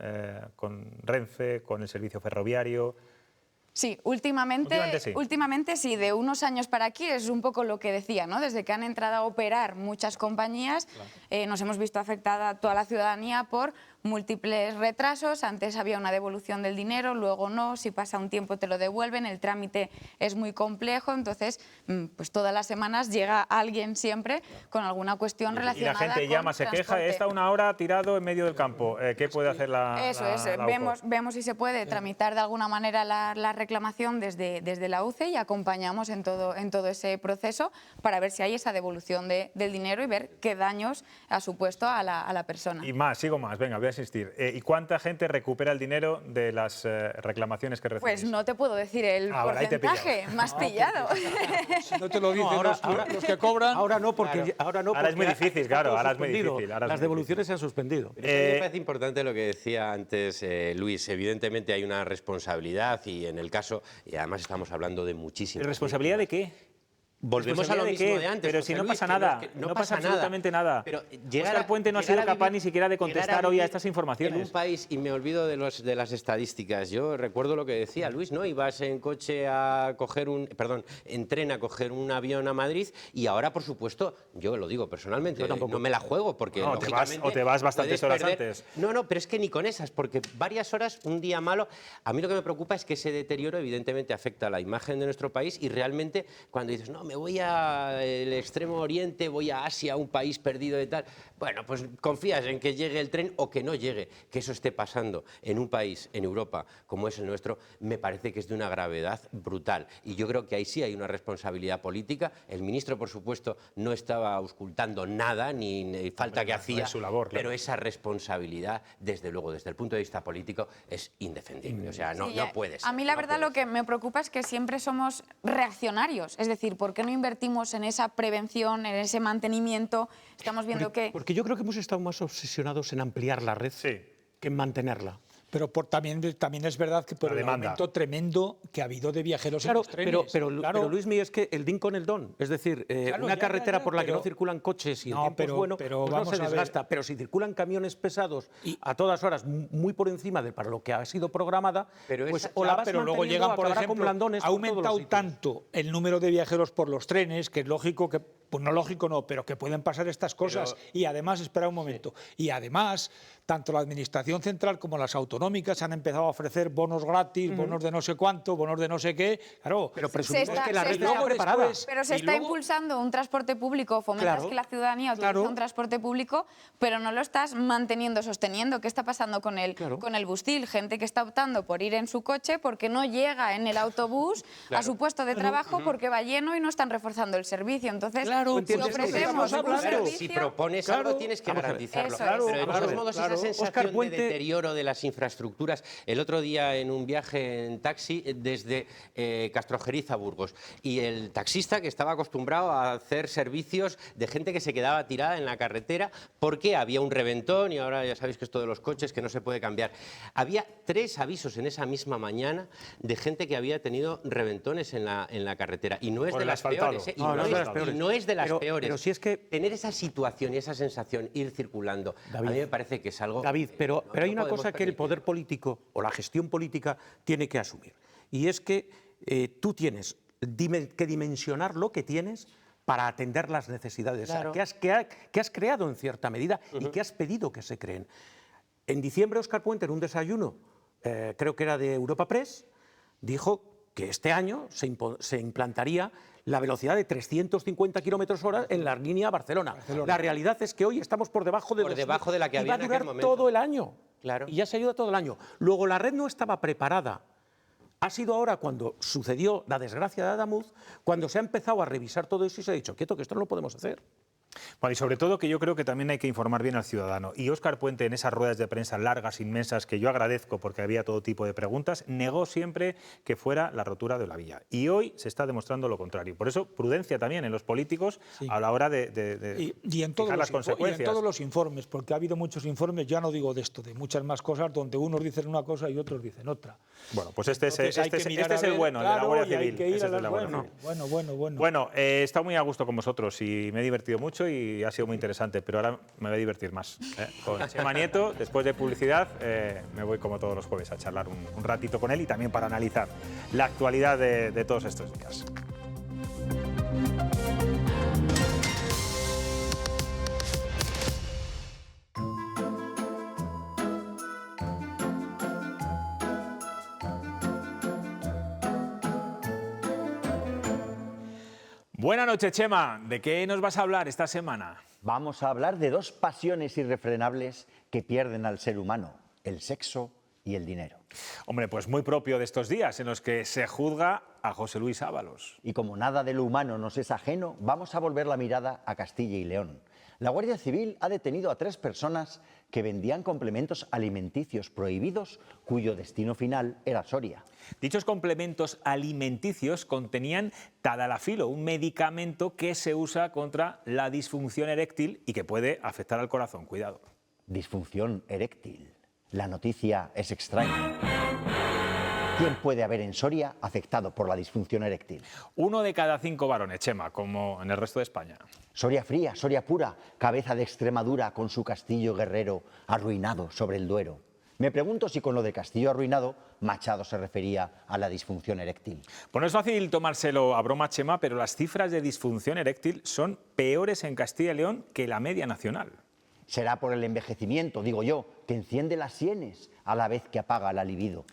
Renfe, con el servicio ferroviario? Sí, últimamente sí, de unos años para aquí es un poco lo que decía, ¿no? Desde que han entrado a operar muchas compañías, nos hemos visto afectada toda la ciudadanía por múltiples retrasos. Antes había una devolución del dinero, luego no, si pasa un tiempo te lo devuelven, el trámite es muy complejo, entonces pues todas las semanas llega alguien siempre con alguna cuestión relacionada con Y la gente llama, se queja, está una hora tirado en medio del campo, ¿qué puede hacer la Eso es, la vemos si se puede tramitar de alguna manera la reclamación desde la UCE y acompañamos en todo ese proceso para ver si hay esa devolución del dinero y ver qué daños ha supuesto a la persona. Y más, sigo más, venga, voy a insistir. ¿Y cuánta gente recupera el dinero de las reclamaciones que recibís? Pues no te puedo decir el porcentaje, más pillado. Si no te lo dicen los que cobran... Ahora no, porque... Claro. Ahora es muy difícil, claro, ahora es muy difícil. Las devoluciones se han suspendido. Pero a mí me parece importante lo que decía antes Luis. Evidentemente hay una responsabilidad y en el caso, y además estamos hablando de muchísimas... ¿Responsabilidad de qué? Volvemos a lo mismo de antes. Pero si no pasa nada, no pasa absolutamente nada. Óscar Puente no ha sido capaz ni siquiera de contestar hoy a estas informaciones. En un país, y me olvido de las estadísticas, yo recuerdo lo que decía Luis, ¿no? Ibas en coche a coger en tren a coger un avión a Madrid y ahora, por supuesto, yo lo digo personalmente, no me la juego porque no, lógicamente... te vas bastantes horas antes. No, pero es que ni con esas, porque varias horas, un día malo, a mí lo que me preocupa es que ese deterioro evidentemente afecta a la imagen de nuestro país y realmente cuando dices, no, me voy al extremo oriente, voy a Asia, un país perdido y tal, bueno, pues confías en que llegue el tren o que no llegue. Que eso esté pasando en un país, en Europa, como es el nuestro, me parece que es de una gravedad brutal. Y yo creo que ahí sí hay una responsabilidad política. El ministro, por supuesto, no estaba auscultando nada, ni falta que hacía, su labor, pero esa responsabilidad, desde luego, desde el punto de vista político, es indefendible. O sea, no puede ser. A mí la verdad lo que me preocupa es que siempre somos reaccionarios. Es decir, ¿por qué no invertimos en esa prevención, en ese mantenimiento? Estamos viendo que... Porque yo creo que hemos estado más obsesionados en ampliar la red que en mantenerla. Pero también es verdad que por el aumento tremendo que ha habido de viajeros en los trenes. Pero Luis Mí, es que el din con el don. Es decir, una carretera por la que no circulan coches y el tiempo es bueno, pues no se desgasta. Pero si circulan camiones pesados a todas horas, muy por encima de para lo que ha sido programada, pues pero luego llegan, por ejemplo, ha aumentado tanto el número de viajeros por los trenes, que es lógico que, pues no lógico no, pero que pueden pasar estas cosas. Y además, espera un momento, y además, tanto la Administración Central como las autonómicas han empezado a ofrecer bonos gratis, bonos de no sé cuánto, bonos de no sé qué. Claro, pero presumimos que la red está preparada. Pero se está impulsando un transporte público, fomentas que la ciudadanía utilice un transporte público, pero no lo estás manteniendo, sosteniendo. ¿Qué está pasando con el Bustil? Gente que está optando por ir en su coche porque no llega en el autobús a su puesto de trabajo porque va lleno y no están reforzando el servicio. Entonces, si ofrecemos un servicio... Si propones algo, tienes que garantizarlo. Pero de todos modos, esa sensación de deterioro de las infraestructuras. El otro día en un viaje en taxi desde Castrojeriz a Burgos y el taxista que estaba acostumbrado a hacer servicios de gente que se quedaba tirada en la carretera porque había un reventón y ahora ya sabéis que esto de los coches que no se puede cambiar. Había 3 avisos en esa misma mañana de gente que había tenido reventones en la carretera y no es de las peores. Y no es de las peores. Pero si es que tener esa situación y esa sensación, ir circulando, David, a mí me parece que es algo... David, pero hay una cosa que el poder político o la gestión política tiene que asumir. Y es que tú tienes que dimensionar lo que tienes para atender las necesidades que has creado en cierta medida y que has pedido que se creen. En diciembre, Óscar Puente, en un desayuno, creo que era de Europa Press, dijo que este año se implantaría la velocidad de 350 km/h en la línea Barcelona. La realidad es que hoy estamos por debajo de la que había en aquel momento. Y va a durar todo el año. Claro. Y ya se ayuda todo el año. Luego, la red no estaba preparada. Ha sido ahora cuando sucedió la desgracia de Adamuz, cuando se ha empezado a revisar todo eso y se ha dicho, quieto, que esto no lo podemos hacer. Bueno, y sobre todo que yo creo que también hay que informar bien al ciudadano. Y Óscar Puente, en esas ruedas de prensa largas, inmensas, que yo agradezco porque había todo tipo de preguntas, negó siempre que fuera la rotura de la vía. Y hoy se está demostrando lo contrario. Por eso, prudencia también en los políticos a la hora de fijar las consecuencias. Y en todos los informes, porque ha habido muchos informes, ya no digo de esto, de muchas más cosas, donde unos dicen una cosa y otros dicen otra. Bueno, pues este es el bueno, el de la Guardia Civil. Bueno, está muy a gusto con vosotros y me he divertido mucho. mucho y ha sido muy interesante, pero ahora me voy a divertir más. Con Chema Nieto, después de publicidad, me voy como todos los jueves a charlar un ratito con él y también para analizar la actualidad de todos estos días. Buenas noches, Chema. ¿De qué nos vas a hablar esta semana? Vamos a hablar de dos pasiones irrefrenables que pierden al ser humano, el sexo y el dinero. Hombre, pues muy propio de estos días en los que se juzga a José Luis Ábalos. Y como nada de lo humano nos es ajeno, vamos a volver la mirada a Castilla y León. La Guardia Civil ha detenido a 3 personas que vendían complementos alimenticios prohibidos cuyo destino final era Soria. Dichos complementos alimenticios contenían tadalafilo, un medicamento que se usa contra la disfunción eréctil y que puede afectar al corazón. Cuidado. Disfunción eréctil. La noticia es extraña. ¿Quién puede haber en Soria afectado por la disfunción eréctil? 1 de cada 5 varones, Chema, como en el resto de España. Soria fría, Soria pura, cabeza de Extremadura con su castillo guerrero arruinado sobre el Duero. Me pregunto si con lo de castillo arruinado Machado se refería a la disfunción eréctil. Pues no es fácil tomárselo a broma, Chema, pero las cifras de disfunción eréctil son peores en Castilla y León que la media nacional. Será por el envejecimiento, digo yo, que enciende las sienes a la vez que apaga la libido.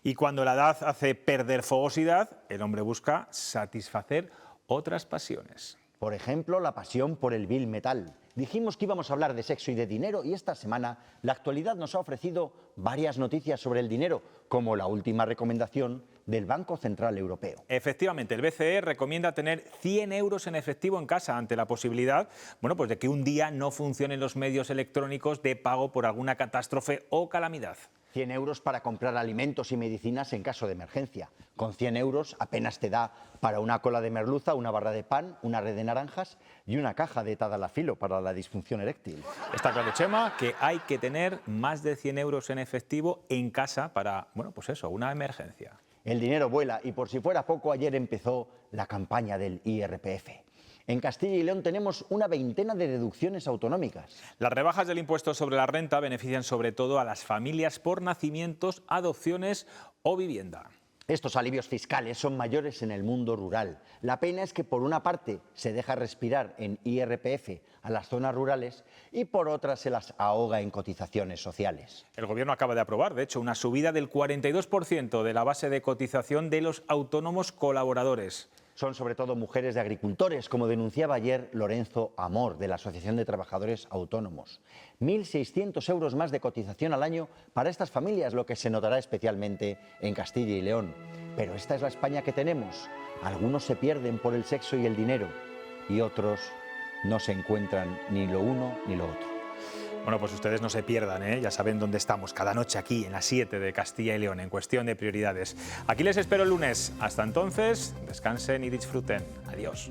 Y cuando la edad hace perder fogosidad, el hombre busca satisfacer otras pasiones. Por ejemplo, la pasión por el vil metal. Dijimos que íbamos a hablar de sexo y de dinero y esta semana la actualidad nos ha ofrecido varias noticias sobre el dinero, como la última recomendación del Banco Central Europeo. Efectivamente, el BCE recomienda tener 100 euros en efectivo en casa ante la posibilidad, pues de que un día no funcionen los medios electrónicos de pago por alguna catástrofe o calamidad. 100 euros para comprar alimentos y medicinas en caso de emergencia. Con 100 euros apenas te da para una cola de merluza, una barra de pan, una red de naranjas y una caja de tadalafilo para la disfunción eréctil. Está claro, Chema, que hay que tener más de 100 euros en efectivo en casa para, una emergencia. El dinero vuela y por si fuera poco, ayer empezó la campaña del IRPF. En Castilla y León tenemos una veintena de deducciones autonómicas. Las rebajas del impuesto sobre la renta benefician sobre todo a las familias por nacimientos, adopciones o vivienda. Estos alivios fiscales son mayores en el mundo rural. La pena es que por una parte se deja respirar en IRPF a las zonas rurales y por otra se las ahoga en cotizaciones sociales. El Gobierno acaba de aprobar, de hecho, una subida del 42% de la base de cotización de los autónomos colaboradores. Son sobre todo mujeres de agricultores, como denunciaba ayer Lorenzo Amor, de la Asociación de Trabajadores Autónomos. 1.600 euros más de cotización al año para estas familias, lo que se notará especialmente en Castilla y León. Pero esta es la España que tenemos. Algunos se pierden por el sexo y el dinero y otros no se encuentran ni lo uno ni lo otro. Bueno, pues ustedes no se pierdan, ya saben dónde estamos, cada noche aquí en las 7 de Castilla y León, en Cuestión de Prioridades. Aquí les espero el lunes. Hasta entonces, descansen y disfruten. Adiós.